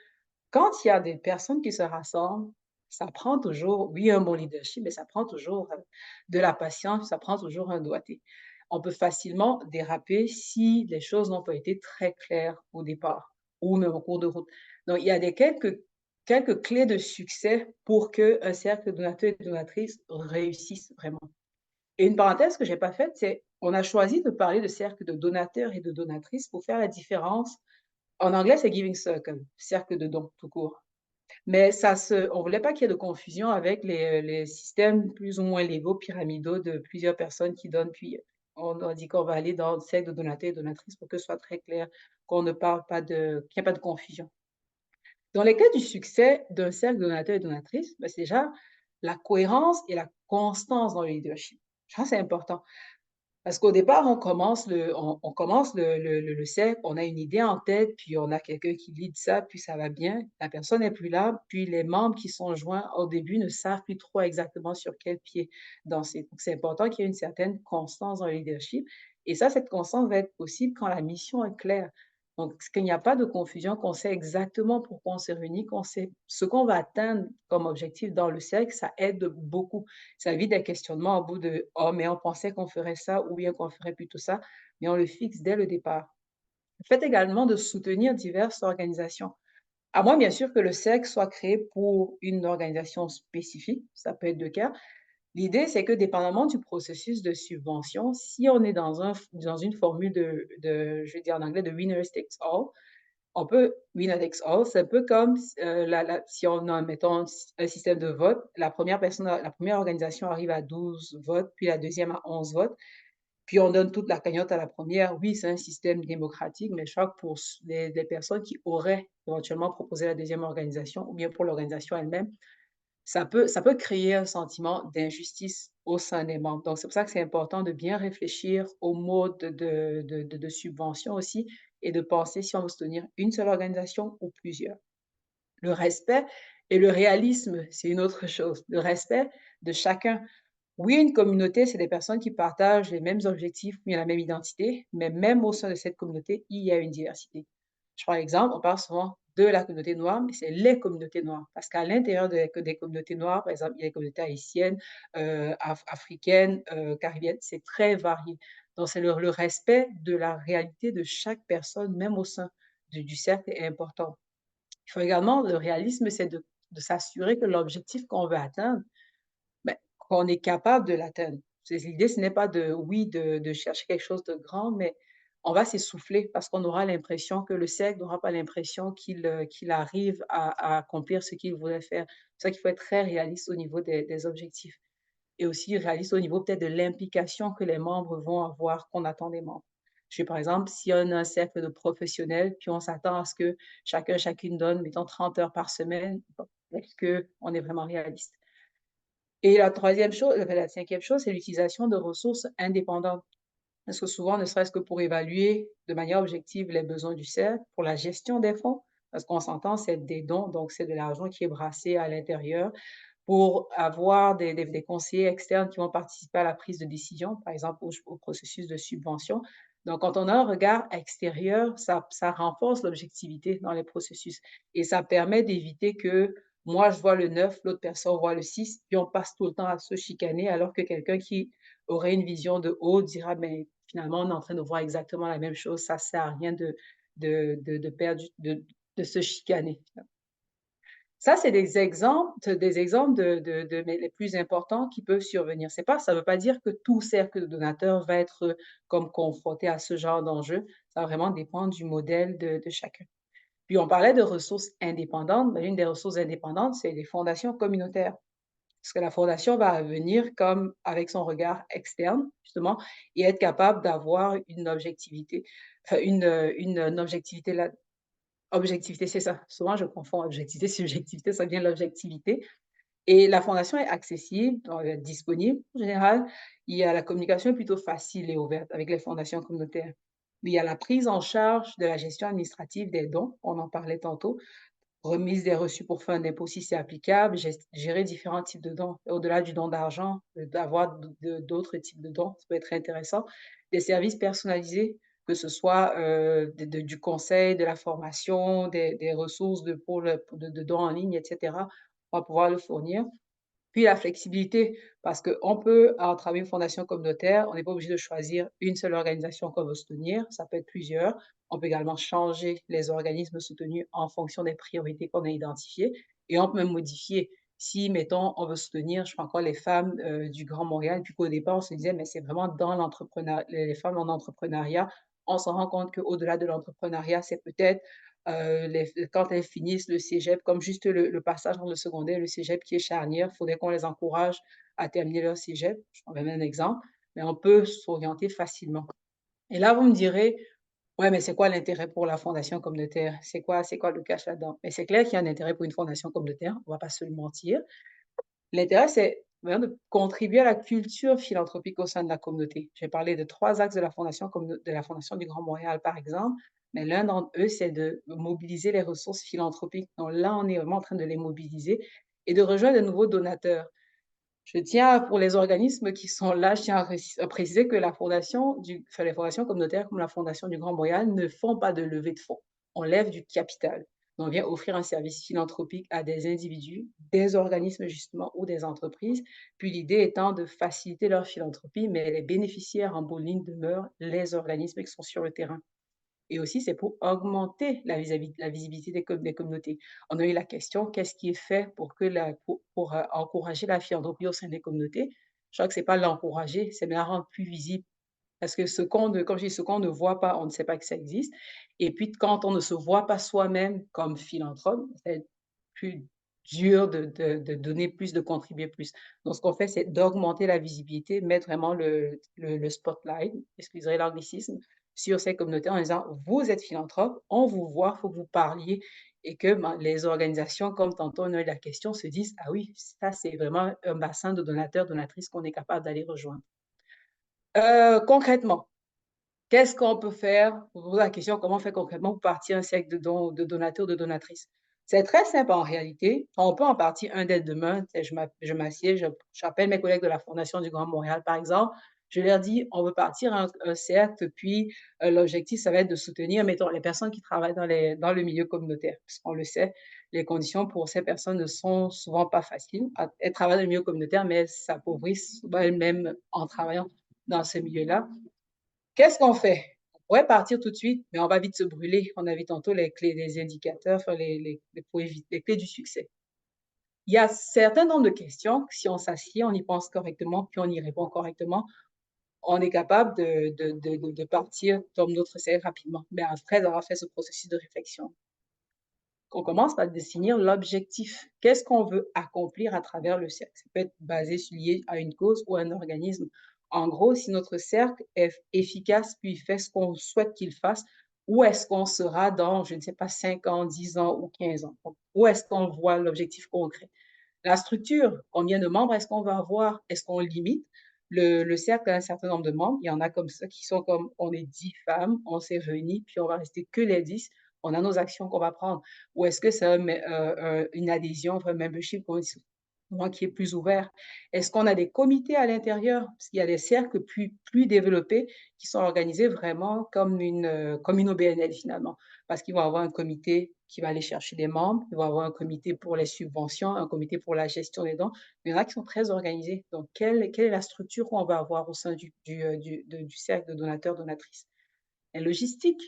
quand il y a des personnes qui se rassemblent, ça prend toujours, oui, un bon leadership, mais ça prend toujours de la patience, ça prend toujours un doigté. On peut facilement déraper si les choses n'ont pas été très claires au départ ou même au cours de route. Donc, il y a quelques clés de succès pour qu'un cercle de donateurs et de donatrices réussisse vraiment. Et une parenthèse que je n'ai pas faite, c'est on a choisi de parler de cercle de donateurs et de donatrices pour faire la différence. En anglais, c'est Giving Circle, cercle de dons tout court. Mais on ne voulait pas qu'il y ait de confusion avec les systèmes plus ou moins légaux, pyramidaux de plusieurs personnes qui donnent, puis on a dit qu'on va aller dans le cercle de donateurs et donatrices pour que ce soit très clair, qu'on ne parle pas qu'il n'y ait pas de confusion. Dans les cas du succès d'un cercle de donateurs et donatrices, ben, c'est déjà la cohérence et la constance dans le leadership. Je pense que c'est important. Parce qu'au départ, on commence le cercle, on a une idée en tête, puis on a quelqu'un qui lead ça, puis ça va bien. La personne n'est plus là, puis les membres qui sont joints au début ne savent plus trop exactement sur quel pied danser. Donc, c'est important qu'il y ait une certaine constance dans le leadership. Et ça, cette constance va être possible quand la mission est claire. Donc, qu'il n'y a pas de confusion, qu'on sait exactement pourquoi on s'est réunis, qu'on sait ce qu'on va atteindre comme objectif dans le cercle, ça aide beaucoup. Ça évite des questionnements au bout de «Oh, mais on pensait qu'on ferait ça ou bien qu'on ferait plutôt ça», mais on le fixe dès le départ. Le fait également de soutenir diverses organisations. À moins, bien sûr, que le cercle soit créé pour une organisation spécifique, ça peut être le cas. L'idée, c'est que dépendamment du processus de subvention, si on est dans une formule je vais dire en anglais, de winner takes all, on peut winner takes all, c'est un peu comme si on a, mettons, un système de vote, la première organisation arrive à 12 votes, puis la deuxième à 11 votes, puis on donne toute la cagnotte à la première. Oui, c'est un système démocratique, mais je crois que pour les personnes qui auraient éventuellement proposé la deuxième organisation, ou bien pour l'organisation elle-même, ça peut créer un sentiment d'injustice au sein des membres. Donc, c'est pour ça que c'est important de bien réfléchir au mode de subvention aussi et de penser si on veut soutenir une seule organisation ou plusieurs. Le respect et le réalisme, c'est une autre chose. Le respect de chacun. Oui, une communauté, c'est des personnes qui partagent les mêmes objectifs, mais la même identité, mais même au sein de cette communauté, il y a une diversité. Je prends l'exemple, on parle souvent de la communauté noire, mais c'est les communautés noires. Parce qu'à l'intérieur des communautés noires, par exemple, il y a les communautés haïtiennes, africaines, caribéennes, c'est très varié. Donc, c'est le respect de la réalité de chaque personne, même au sein du cercle, est important. Il faut également, le réalisme, c'est de s'assurer que l'objectif qu'on veut atteindre, ben, qu'on est capable de l'atteindre. L'idée, ce n'est pas de chercher quelque chose de grand, mais on va s'essouffler parce qu'on aura l'impression que le cercle n'aura pas l'impression qu'il arrive à accomplir ce qu'il voudrait faire. C'est ça qu'il faut être très réaliste au niveau des objectifs et aussi réaliste au niveau peut-être de l'implication que les membres vont avoir, qu'on attend des membres. Par exemple, si on a un cercle de professionnels, puis on s'attend à ce que chacune donne, mettons, 30 heures par semaine, bon, est-ce qu'on est vraiment réaliste? Et la cinquième chose, c'est l'utilisation de ressources indépendantes. Parce que souvent, ne serait-ce que pour évaluer de manière objective les besoins du cercle, pour la gestion des fonds, parce qu'on s'entend, c'est des dons, donc c'est de l'argent qui est brassé à l'intérieur, pour avoir des conseillers externes qui vont participer à la prise de décision, par exemple au processus de subvention. Donc, quand on a un regard extérieur, ça renforce l'objectivité dans les processus et ça permet d'éviter que moi, je vois le 9, l'autre personne voit le 6, puis on passe tout le temps à se chicaner, alors que quelqu'un qui aurait une vision de haut dira, mais finalement, on est en train de voir exactement la même chose, ça ne sert à rien de perdre, de se chicaner. Ça, c'est des exemples mais les plus importants qui peuvent survenir. Ça ne veut pas dire que tout cercle de donateurs va être comme confronté à ce genre d'enjeu. Ça va vraiment dépendre du modèle de chacun. Puis on parlait de ressources indépendantes. Mais l'une des ressources indépendantes, c'est les fondations communautaires. Parce que la fondation va venir comme avec son regard externe, justement, et être capable d'avoir une objectivité, enfin une objectivité là. Objectivité, c'est ça. Souvent, je confonds objectivité, subjectivité, ça vient de l'objectivité. Et la fondation est accessible, donc elle est disponible en général. La communication est plutôt facile et ouverte avec les fondations communautaires. Mais il y a la prise en charge de la gestion administrative des dons, on en parlait tantôt, remise des reçus pour fin d'impôt si c'est applicable, gérer différents types de dons. Au-delà du don d'argent, d'avoir d'autres types de dons, ça peut être intéressant. Des services personnalisés, que ce soit du conseil, de la formation, des ressources de dons en ligne, etc. On va pouvoir le fournir. Puis la flexibilité, parce qu'on peut, à travers une fondation communautaire, on n'est pas obligé de choisir une seule organisation qu'on veut soutenir, ça peut être plusieurs. On peut également changer les organismes soutenus en fonction des priorités qu'on a identifiées et on peut même modifier. Si, mettons, on veut soutenir, je prends encore les femmes du Grand Montréal, puis qu'au départ, on se disait, mais c'est vraiment dans l'entrepreneuriat, les femmes en entrepreneuriat, on se rend compte qu'au-delà de l'entrepreneuriat, c'est peut-être quand elles finissent le cégep, comme juste le passage entre le secondaire et le cégep qui est charnière, il faudrait qu'on les encourage à terminer leur cégep. Je prends même un exemple, mais on peut s'orienter facilement. Et là, vous me direz, ouais, mais c'est quoi l'intérêt pour la fondation communautaire? C'est quoi le cash là-dedans? Mais c'est clair qu'il y a un intérêt pour une fondation communautaire, on va pas se le mentir. L'intérêt, c'est vraiment de contribuer à la culture philanthropique au sein de la communauté. J'ai parlé de 3 axes de la Fondation du Grand Montréal, par exemple, mais l'un d'entre eux, c'est de mobiliser les ressources philanthropiques. Donc là, on est vraiment en train de les mobiliser et de rejoindre de nouveaux donateurs. Pour les organismes qui sont là, je tiens à préciser que les fondations communautaires comme la Fondation du Grand Montréal ne font pas de levée de fonds. On lève du capital. On vient offrir un service philanthropique à des individus, des organismes justement ou des entreprises. Puis l'idée étant de faciliter leur philanthropie, mais les bénéficiaires en bout de ligne demeurent les organismes qui sont sur le terrain. Et aussi, c'est pour augmenter la visibilité des communautés. On a eu la question, qu'est-ce qui est fait pour encourager la philanthropie au sein des communautés? Je crois que c'est pas l'encourager, c'est bien la rendre plus visible. Parce que comme je dis, ce qu'on ne voit pas, on ne sait pas que ça existe. Et puis, quand on ne se voit pas soi-même comme philanthrope, c'est plus dur de donner plus, de contribuer plus. Donc, ce qu'on fait, c'est d'augmenter la visibilité, mettre vraiment le spotlight, excusez l'anglicisme, sur ces communautés en disant, vous êtes philanthrope, on vous voit, il faut que vous parliez et que les organisations, comme tantôt on a eu la question, se disent, ah oui, ça c'est vraiment un bassin de donateurs, donatrices qu'on est capable d'aller rejoindre. Concrètement, qu'est-ce qu'on peut faire? Pour poser la question, comment on fait concrètement pour partir un cercle de donateurs, de donatrices? C'est très simple en réalité. On peut en partir un dès demain. Je m'assieds, j'appelle mes collègues de la Fondation du Grand Montréal, par exemple. Je leur dis, on veut partir un cercle, puis l'objectif, ça va être de soutenir, mettons, les personnes qui travaillent dans le milieu communautaire. Parce qu'on le sait, les conditions pour ces personnes ne sont souvent pas faciles. Elles travaillent dans le milieu communautaire, mais elles s'appauvrissent souvent elles-mêmes en travaillant dans ce milieu-là. Qu'est-ce qu'on fait? On pourrait partir tout de suite, mais on va vite se brûler. On a vu tantôt les clés, les indicateurs, enfin les clés du succès. Il y a certains nombres de questions, si on s'assied, on y pense correctement, puis on y répond correctement, on est capable de partir dans notre série rapidement, mais après avoir fait ce processus de réflexion. On commence par définir l'objectif. Qu'est-ce qu'on veut accomplir à travers le cercle? Ça peut être lié à une cause ou à un organisme. En gros, si notre cercle est efficace puis fait ce qu'on souhaite qu'il fasse, où est-ce qu'on sera dans, je ne sais pas, 5 ans, 10 ans ou 15 ans? Où est-ce qu'on voit l'objectif concret? La structure, combien de membres est-ce qu'on va avoir? Est-ce qu'on limite? Le cercle a un certain nombre de membres. Il y en a comme ça qui sont comme, on est 10 femmes, on s'est réunis, puis on va rester que les 10. On a nos actions qu'on va prendre. Ou est-ce que c'est une adhésion, un membership, qui est plus ouvert? Est-ce qu'on a des comités à l'intérieur? Parce qu'il y a des cercles plus développés qui sont organisés vraiment comme une OBNL finalement. Parce qu'ils vont avoir un comité qui va aller chercher des membres, ils vont avoir un comité pour les subventions, un comité pour la gestion des dons. Il y en a qui sont très organisés. Donc, quelle est la structure qu'on va avoir au sein du cercle de donateurs, donatrices? La logistique,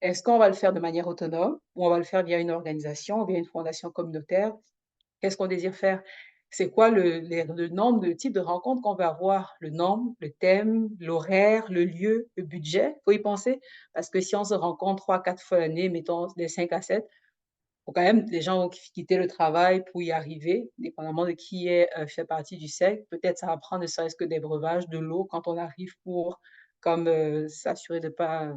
est-ce qu'on va le faire de manière autonome ou on va le faire via une organisation, via une fondation communautaire? Qu'est-ce qu'on désire faire? C'est quoi le nombre, le type de rencontres qu'on va avoir? Le nombre, le thème, l'horaire, le lieu, le budget? Il faut y penser parce que si on se rencontre 3-4 fois l'année, mettons des 5 à 7, faut quand même les gens vont quitter le travail pour y arriver, dépendamment de qui fait partie du cercle. Peut-être ça va prendre ne serait-ce que des breuvages, de l'eau quand on arrive pour comme s'assurer de pas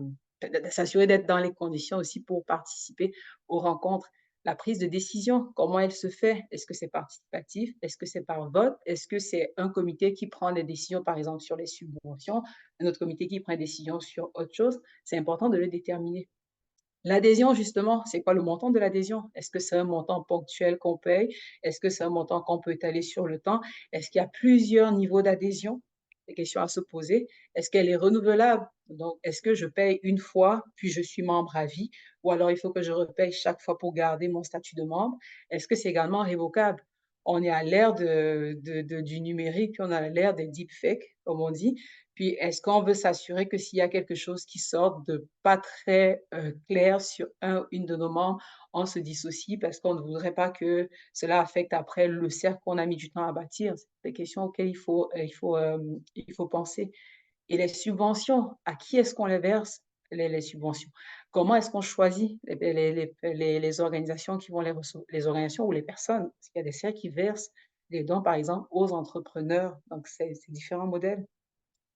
s'assurer d'être dans les conditions aussi pour participer aux rencontres. La prise de décision, comment elle se fait? Est-ce que c'est participatif? Est-ce que c'est par vote? Est-ce que c'est un comité qui prend les décisions, par exemple, sur les subventions, un autre comité qui prend des décisions sur autre chose? C'est important de le déterminer. L'adhésion, justement, c'est quoi le montant de l'adhésion? Est-ce que c'est un montant ponctuel qu'on paye? Est-ce que c'est un montant qu'on peut étaler sur le temps? Est-ce qu'il y a plusieurs niveaux d'adhésion? Des questions à se poser. Est-ce qu'elle est renouvelable? Donc, est-ce que je paye une fois, puis je suis membre à vie? Ou alors, il faut que je repaye chaque fois pour garder mon statut de membre? Est-ce que c'est également révocable? On est à l'ère du numérique, puis on a l'ère des deepfakes, comme on dit. Puis, est-ce qu'on veut s'assurer que s'il y a quelque chose qui sort de pas très clair sur une de nos membres, on se dissocie parce qu'on ne voudrait pas que cela affecte après le cercle qu'on a mis du temps à bâtir. C'est des questions auxquelles il faut penser. Et les subventions, à qui est-ce qu'on les verse? les subventions. Comment est-ce qu'on choisit les organisations qui vont les recevoir, les organisations ou les personnes? Parce qu'il y a des cercles qui versent des dons, par exemple, aux entrepreneurs. Donc, c'est différents modèles.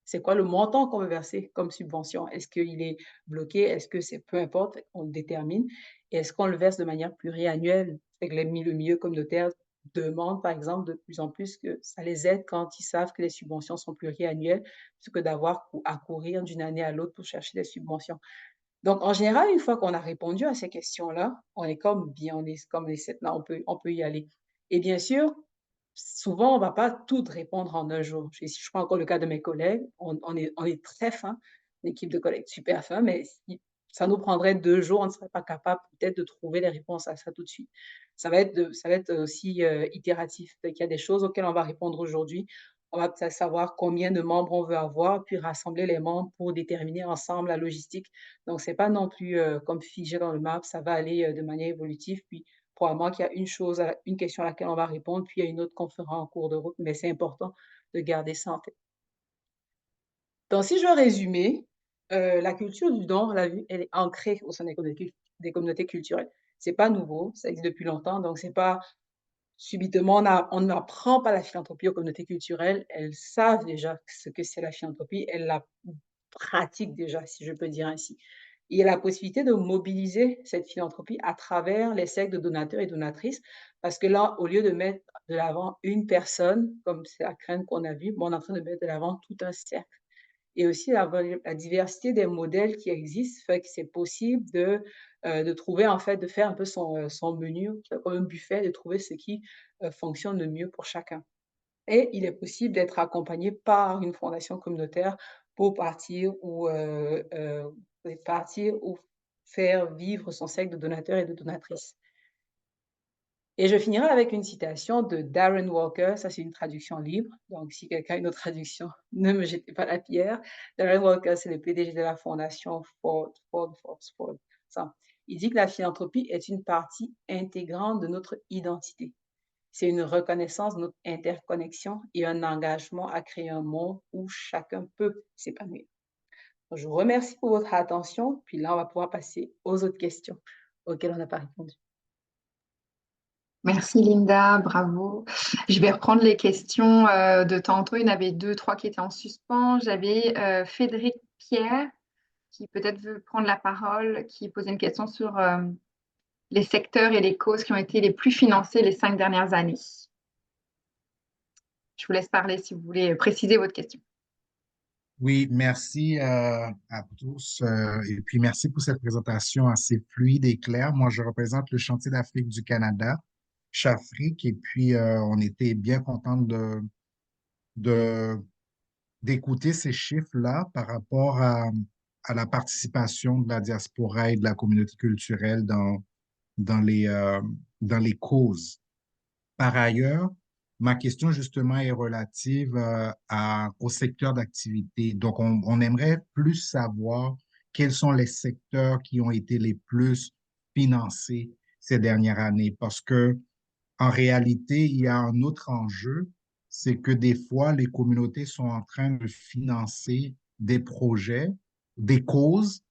C'est quoi le montant qu'on veut verser comme subvention? Est-ce qu'il est bloqué? Est-ce que c'est peu importe, on le détermine? Et est-ce qu'on le verse de manière pluriannuelle? C'est que le milieu communautaire demande, par exemple, de plus en plus que ça les aide quand ils savent que les subventions sont pluriannuelles, plutôt que d'avoir à courir d'une année à l'autre pour chercher des subventions. Donc, en général, une fois qu'on a répondu à ces questions-là, on est comme bien, on est comme les 7 là, on peut y aller. Et bien sûr, souvent, on va pas toutes répondre en un jour. Si je prends encore le cas de mes collègues, on est très fin, une équipe de collègues super fin, mais si ça nous prendrait 2 jours, on ne serait pas capable peut-être de trouver les réponses à ça tout de suite. Ça va être aussi, itératif. Donc il y a des choses auxquelles on va répondre aujourd'hui. On va peut-être savoir combien de membres on veut avoir, puis rassembler les membres pour déterminer ensemble la logistique. Donc c'est pas non plus, comme figé dans le marbre, ça va aller, de manière évolutive, puis probablement qu'il y a une question à laquelle on va répondre, puis il y a une autre qu'on fera en cours de route, mais c'est important de garder ça en tête. Donc, si je veux résumer, la culture du don, on l'a vu, elle est ancrée au sein des communautés culturelles. C'est pas nouveau, ça existe depuis longtemps, donc c'est pas subitement on n'apprend pas la philanthropie aux communautés culturelles. Elles savent déjà ce que c'est la philanthropie, elles la pratiquent déjà, si je peux dire ainsi. Il y a la possibilité de mobiliser cette philanthropie à travers les cercles de donateurs et donatrices, parce que là, au lieu de mettre de l'avant une personne, comme c'est la crainte qu'on a vue, on est en train de mettre de l'avant tout un cercle. Et aussi la diversité des modèles qui existent fait que c'est possible de trouver, en fait, de faire un peu son menu, comme un buffet, de trouver ce qui, fonctionne le mieux pour chacun. Et il est possible d'être accompagné par une fondation communautaire pour partir ou faire vivre son cercle de donateurs et de donatrices. Et je finirai avec une citation de Darren Walker, ça c'est une traduction libre, donc si quelqu'un a une autre traduction, ne me jetez pas la pierre. Darren Walker, c'est le PDG de la fondation Ford. Ça. Il dit que la philanthropie est une partie intégrante de notre identité. C'est une reconnaissance de notre interconnexion et un engagement à créer un monde où chacun peut s'épanouir. Je vous remercie pour votre attention, puis là, on va pouvoir passer aux autres questions auxquelles on n'a pas répondu. Merci Linda, bravo. Je vais reprendre les questions de tantôt. Il y en avait 2, 3 qui étaient en suspens. J'avais Frédéric Pierre qui peut-être veut prendre la parole, qui posait une question sur les secteurs et les causes qui ont été les plus financés les 5 dernières années. Je vous laisse parler si vous voulez préciser votre question. Oui, merci à tous et puis merci pour cette présentation assez fluide et claire. Moi, je représente le Chantier d'Afrique du Canada, Chafrique, et puis on était bien contents de, d'écouter ces chiffres-là par rapport à la participation de la diaspora et de la communauté culturelle dans dans les causes. Par ailleurs, ma question justement est relative au secteur d'activité. Donc, on aimerait plus savoir quels sont les secteurs qui ont été les plus financés ces dernières années, parce que en réalité, il y a un autre enjeu, c'est que des fois, les communautés sont en train de financer des projets, des causes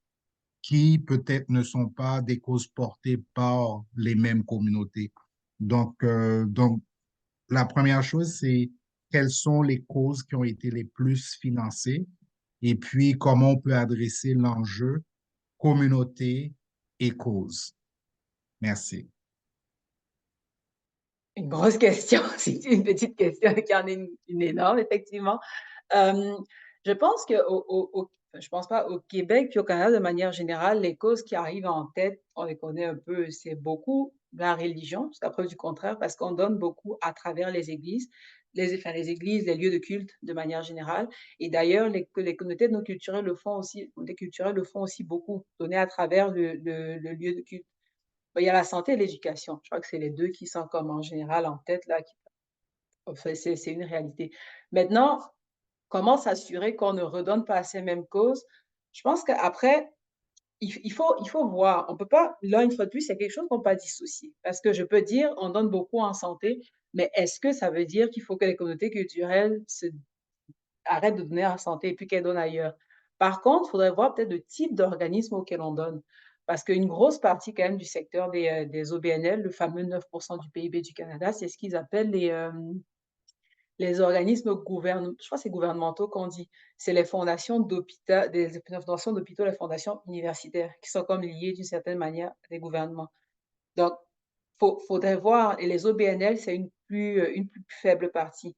qui peut-être ne sont pas des causes portées par les mêmes communautés. Donc, la première chose, c'est quelles sont les causes qui ont été les plus financées et puis comment on peut adresser l'enjeu communauté et cause. Merci. Une grosse question, c'est une petite question qui en est une énorme, effectivement. Je pense je pense pas au Québec puis au Canada de manière générale, les causes qui arrivent en tête, on les connaît un peu, c'est beaucoup la religion, jusqu'à preuve du contraire, parce qu'on donne beaucoup à travers les églises, les églises, les lieux de culte de manière générale. Et d'ailleurs, les communautés non culturelles le font aussi, les communautés culturelles le font aussi beaucoup, donner à travers le lieu de culte. Il y a la santé et l'éducation. Je crois que c'est les 2 qui sont comme en général en tête là, enfin, c'est une réalité. Maintenant, comment s'assurer qu'on ne redonne pas à ces mêmes causes? Je pense qu'après, il faut voir. On peut pas là, une fois de plus, c'est quelque chose qu'on ne peut pas dissocier. Parce que je peux dire: «On donne beaucoup en santé», mais est-ce que ça veut dire qu'il faut que les communautés culturelles arrêtent de donner en santé et puis qu'elles donnent ailleurs? Par contre, il faudrait voir peut-être le type d'organisme auquel on donne. Parce qu'une grosse partie quand même du secteur des OBNL, le fameux 9% du PIB du Canada, c'est ce qu'ils appellent les organismes je crois que c'est gouvernementaux qu'on dit. C'est les fondations d'hôpitaux, des fondations d'hôpitaux, les fondations universitaires, qui sont comme liées d'une certaine manière des gouvernements. Donc, faudrait voir, et les OBNL, c'est une plus faible partie.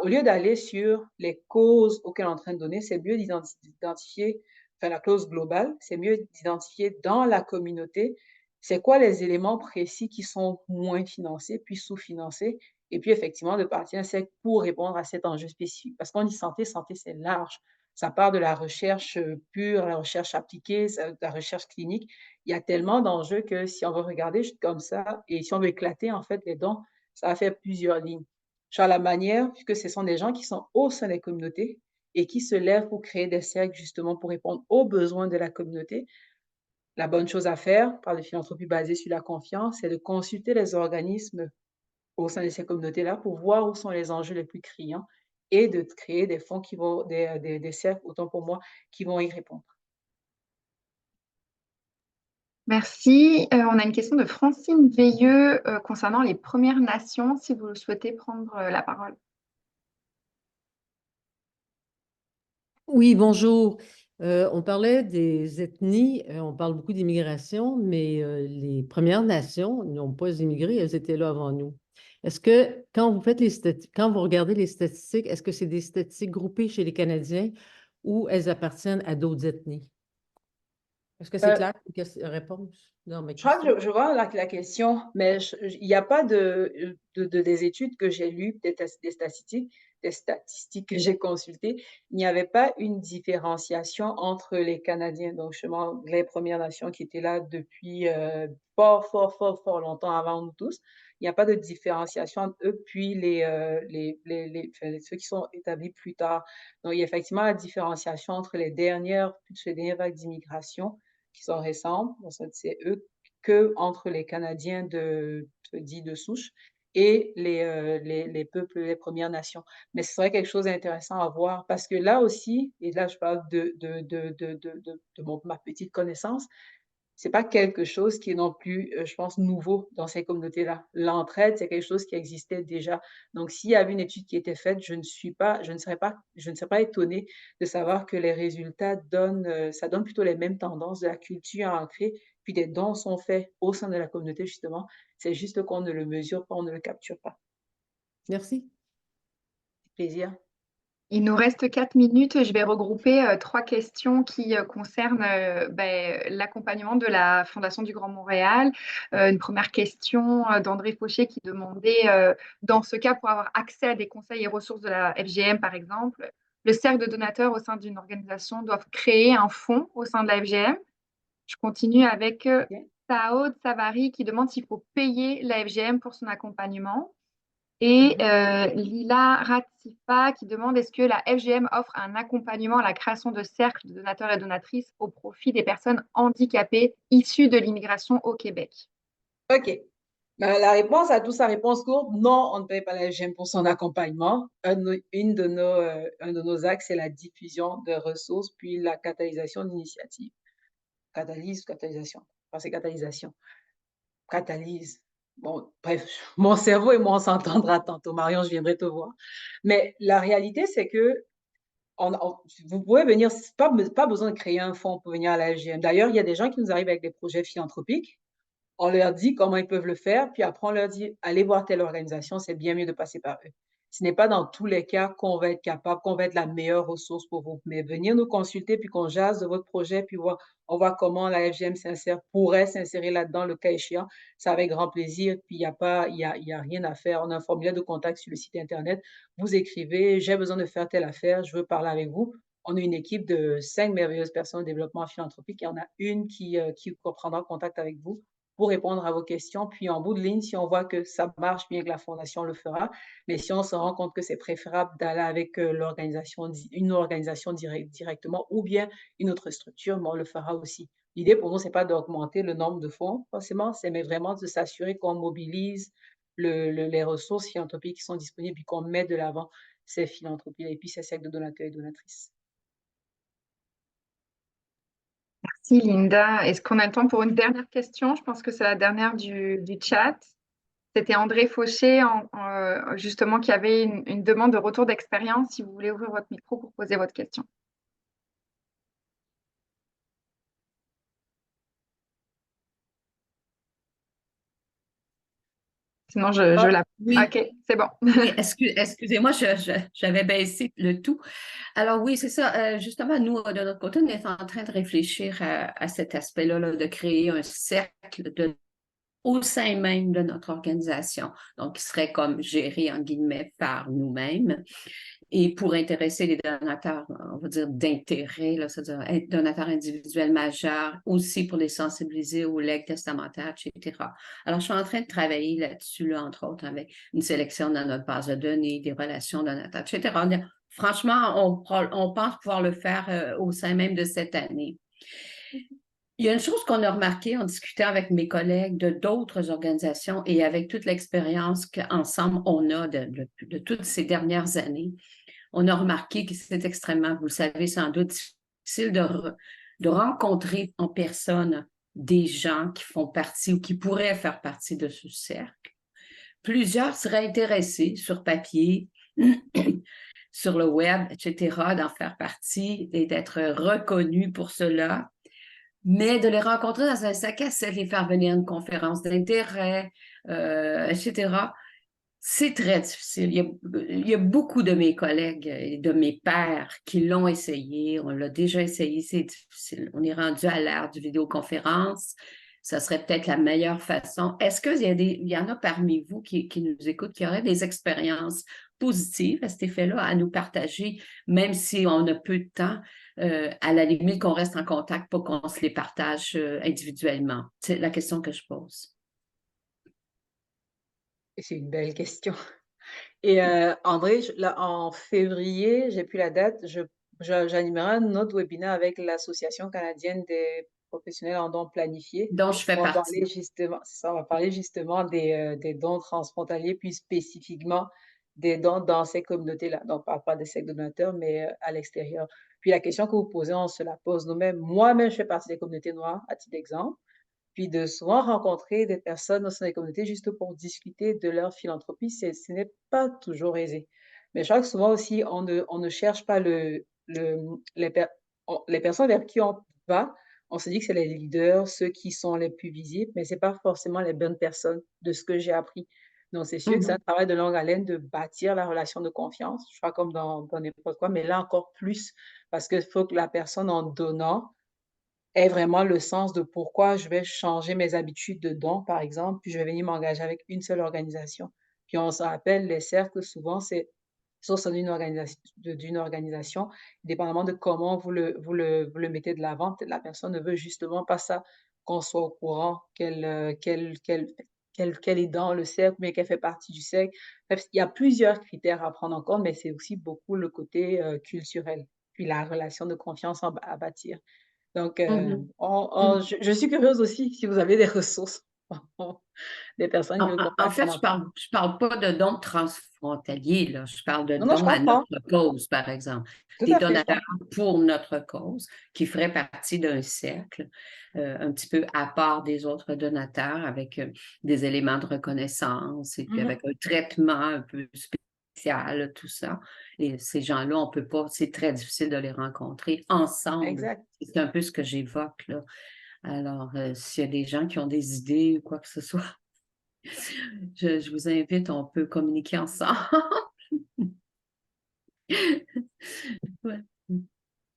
Au lieu d'aller sur les causes auxquelles on est en train de donner, c'est mieux d'identifier, enfin la clause globale, c'est mieux d'identifier dans la communauté, c'est quoi les éléments précis qui sont moins financés, puis sous-financés, et puis effectivement de partir pour répondre à cet enjeu spécifique. Parce qu'on dit santé, santé, c'est large. Ça part de la recherche pure, la recherche appliquée, la recherche clinique. Il y a tellement d'enjeux que si on veut regarder juste comme ça et si on veut éclater en fait les dons, ça va faire plusieurs lignes. Genre la manière, puisque ce sont des gens qui sont au sein des communautés et qui se lèvent pour créer des cercles justement pour répondre aux besoins de la communauté. La bonne chose à faire par la philanthropie basée sur la confiance, c'est de consulter les organismes au sein de ces communautés-là pour voir où sont les enjeux les plus criants et de créer des fonds qui vont, des cercles, autant pour moi, qui vont y répondre. Merci. On a une question de Francine Veilleux concernant les Premières Nations, si vous souhaitez prendre la parole. Oui, bonjour. On parlait des ethnies, on parle beaucoup d'immigration, mais les Premières Nations n'ont pas immigré, elles étaient là avant nous. Est-ce que quand vous faites quand vous regardez les statistiques, est-ce que c'est des statistiques groupées chez les Canadiens ou elles appartiennent à d'autres ethnies? Est-ce que c'est Euh, clair réponse dans ma Je crois que question? je vois la question, mais il n'y a pas des études que j'ai lues, des statistiques que j'ai consultées. Il n'y avait pas une différenciation entre les Canadiens, donc justement les Premières Nations qui étaient là depuis fort longtemps avant nous tous. Il n'y a pas de différenciation entre eux puis ceux qui sont établis plus tard. Donc, il y a effectivement la différenciation entre les dernières vagues d'immigration qui sont récentes. Donc, c'est eux que entre les Canadiens dits de souche et les peuples, les Premières Nations. Mais ce serait quelque chose d'intéressant à voir parce que là aussi, et là je parle ma petite connaissance, c'est pas quelque chose qui est non plus, je pense, nouveau dans ces communautés-là. L'entraide, c'est quelque chose qui existait déjà. Donc, s'il y avait une étude qui était faite, je ne serais pas étonnée de savoir que les résultats donnent, ça donne plutôt les mêmes tendances de la culture ancrée, puis des dons sont faits au sein de la communauté, justement. C'est juste qu'on ne le mesure pas, on ne le capture pas. Merci. Plaisir. Il nous reste 4 minutes. Je vais regrouper 3 questions qui concernent l'accompagnement de la Fondation du Grand Montréal. Une première question d'André Fauché qui demandait, dans ce cas, pour avoir accès à des conseils et ressources de la FGM, par exemple, le cercle de donateurs au sein d'une organisation doivent créer un fonds au sein de la FGM. Je continue avec OK. Tao Savary qui demande s'il faut payer la FGM pour son accompagnement. Et Lila Ratifa qui demande est-ce que la FGM offre un accompagnement à la création de cercles de donateurs et donatrices au profit des personnes handicapées issues de l'immigration au Québec? OK. La réponse à tout sa réponse courte, non, on ne paye pas la FGM pour son accompagnement. Un de nos axes, c'est la diffusion de ressources, puis la catalysation d'initiatives. Catalysation. Enfin, c'est catalysation. Catalyse. Bon, bref, mon cerveau et moi, on s'entendra tantôt. Marion, je viendrai te voir. Mais la réalité, c'est que vous pouvez venir, pas besoin de créer un fonds pour venir à la FGM. D'ailleurs, il y a des gens qui nous arrivent avec des projets philanthropiques. On leur dit comment ils peuvent le faire, puis après on leur dit allez voir telle organisation, c'est bien mieux de passer par eux. Ce n'est pas dans tous les cas qu'on va être capable, qu'on va être la meilleure ressource pour vous, mais venir nous consulter puis qu'on jase de votre projet, puis on voit comment la FGM pourrait s'insérer là-dedans le cas échéant, c'est avec grand plaisir. Puis il y a rien à faire. On a un formulaire de contact sur le site internet. Vous écrivez j'ai besoin de faire telle affaire, je veux parler avec vous. On a une équipe de 5 merveilleuses personnes au développement philanthropique et on a une qui prendra contact avec vous pour répondre à vos questions. Puis en bout de ligne, si on voit que ça marche bien, que la fondation le fera, mais si on se rend compte que c'est préférable d'aller avec une organisation directement ou bien une autre structure, mais on le fera aussi. L'idée pour nous, c'est pas d'augmenter le nombre de fonds, forcément, c'est mais vraiment de s'assurer qu'on mobilise les ressources philanthropiques qui sont disponibles et qu'on met de l'avant ces philanthropies et puis ces cercles de donateurs et donatrices. Si, Linda, est-ce qu'on a le temps pour une dernière question? Je pense que c'est la dernière du chat. C'était André Fauché, justement, qui avait une demande de retour d'expérience. Si vous voulez ouvrir votre micro pour poser votre question. Sinon, je Ah, la... Oui, OK, c'est bon. oui, excusez-moi, j'avais baissé le tout. Alors oui, c'est ça. Justement, nous, de notre côté, on est en train de réfléchir à cet aspect-là, là, de créer un cercle au sein même de notre organisation. Donc, qui serait comme géré, en guillemets, par nous-mêmes. Et pour intéresser les donateurs, on va dire d'intérêt, là, c'est-à-dire donateurs individuels majeurs, aussi pour les sensibiliser aux legs testamentaires, etc. Alors, je suis en train de travailler là-dessus, là, entre autres, avec une sélection dans notre base de données, des relations donateurs, etc. Franchement, on pense pouvoir le faire au sein même de cette année. Il y a une chose qu'on a remarqué en discutant avec mes collègues de d'autres organisations et avec toute l'expérience qu'ensemble on a de toutes ces dernières années. On a remarqué que c'est extrêmement, vous le savez sans doute, difficile de rencontrer en personne des gens qui font partie ou qui pourraient faire partie de ce cercle. Plusieurs seraient intéressés sur papier, sur le web, etc., d'en faire partie et d'être reconnus pour cela. Mais de les rencontrer dans un sac à 7, les faire venir à une conférence d'intérêt, etc., c'est très difficile. Il y a beaucoup de mes collègues et de mes pairs qui l'ont essayé. On l'a déjà essayé, c'est difficile. On est rendu à l'ère du vidéoconférence. Ça serait peut-être la meilleure façon. Est-ce qu'il y en a parmi vous qui nous écoutent, qui auraient des expériences positives à cet effet-là, à nous partager, même si on a peu de temps, à la limite qu'on reste en contact, pas qu'on se les partage individuellement? C'est la question que je pose. c'est une belle question. Et André, là, en février, j'ai plus la date, j'animerai un autre webinaire avec l'Association canadienne des professionnels en dons planifiés. Dont je fais On va partie. parler justement, c'est ça, on va parler justement des dons transfrontaliers, puis spécifiquement des dons dans ces communautés-là. Donc, on ne parle pas des sectes donateurs, mais à l'extérieur. Puis la question que vous posez, on se la pose nous-mêmes. Moi-même, je fais partie des communautés noires, à titre d'exemple. Puis de souvent rencontrer des personnes au sein des communautés juste pour discuter de leur philanthropie, ce n'est pas toujours aisé. Mais je crois que souvent aussi, on ne cherche pas les personnes vers qui on va. On se dit que c'est les leaders, ceux qui sont les plus visibles, mais c'est pas forcément les bonnes personnes de ce que j'ai appris. Donc, c'est sûr que c'est un travail de longue haleine de bâtir la relation de confiance. Je crois comme dans n'importe quoi, mais là encore plus parce qu'il faut que la personne en donnant ait vraiment le sens de pourquoi je vais changer mes habitudes de don, par exemple, puis je vais venir m'engager avec une seule organisation. Puis on se rappelle, les cercles, souvent, c'est au sein d'une organisation, dépendamment de comment vous le mettez de l'avant. Peut-être la personne ne veut justement pas ça, qu'on soit au courant qu'elle est dans le cercle, mais qu'elle fait partie du cercle. Bref, il y a plusieurs critères à prendre en compte, mais c'est aussi beaucoup le côté culturel, puis la relation de confiance à bâtir. Donc, Mhm. je suis curieuse aussi si vous avez des ressources, des personnes qui En, me en contactent fait, en attendant. je parle pas de dons transfrontaliers, là. Je parle de Non, non, je dons à comprends. notre cause, par exemple. Tout Des à fait, je donateurs comprends. pour notre cause qui feraient partie d'un cercle un petit peu à part des autres donateurs avec des éléments de reconnaissance et puis Mmh. avec un traitement un peu spécial, tout ça. Et ces gens-là, on peut pas, c'est très difficile de les rencontrer ensemble. Exact. C'est un peu ce que j'évoque, là. Alors, s'il y a des gens qui ont des idées ou quoi que ce soit, je vous invite, on peut communiquer ensemble. Ouais.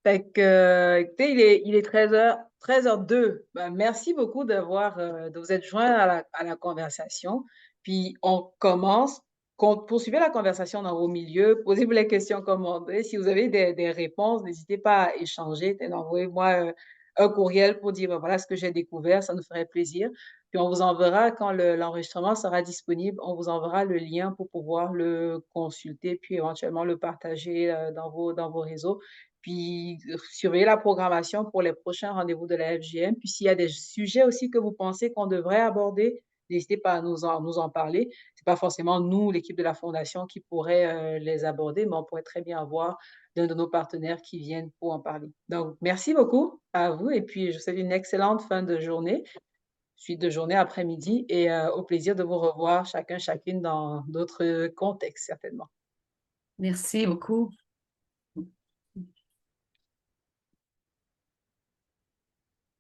Fait que, écoutez, il est 13h02. Ben, merci beaucoup de vous être joints à la conversation. Puis on commence, poursuivez la conversation dans vos milieux, posez-vous les questions comme André. Si vous avez des réponses, n'hésitez pas à échanger. Envoyez-moi un courriel pour dire, ben, voilà ce que j'ai découvert, ça nous ferait plaisir. Puis on vous enverra, quand l'enregistrement sera disponible, on vous enverra le lien pour pouvoir le consulter, puis éventuellement le partager dans vos réseaux. Puis, surveiller la programmation pour les prochains rendez-vous de la FGM. Puis s'il y a des sujets aussi que vous pensez qu'on devrait aborder, n'hésitez pas à nous en parler. C'est pas forcément nous, l'équipe de la fondation, qui pourrait les aborder, mais on pourrait très bien avoir d'un de nos partenaires qui viennent pour en parler. Donc, merci beaucoup à vous et puis je vous souhaite une excellente fin de journée, suite de journée, après-midi et au plaisir de vous revoir chacun, chacune dans d'autres contextes certainement. Merci beaucoup.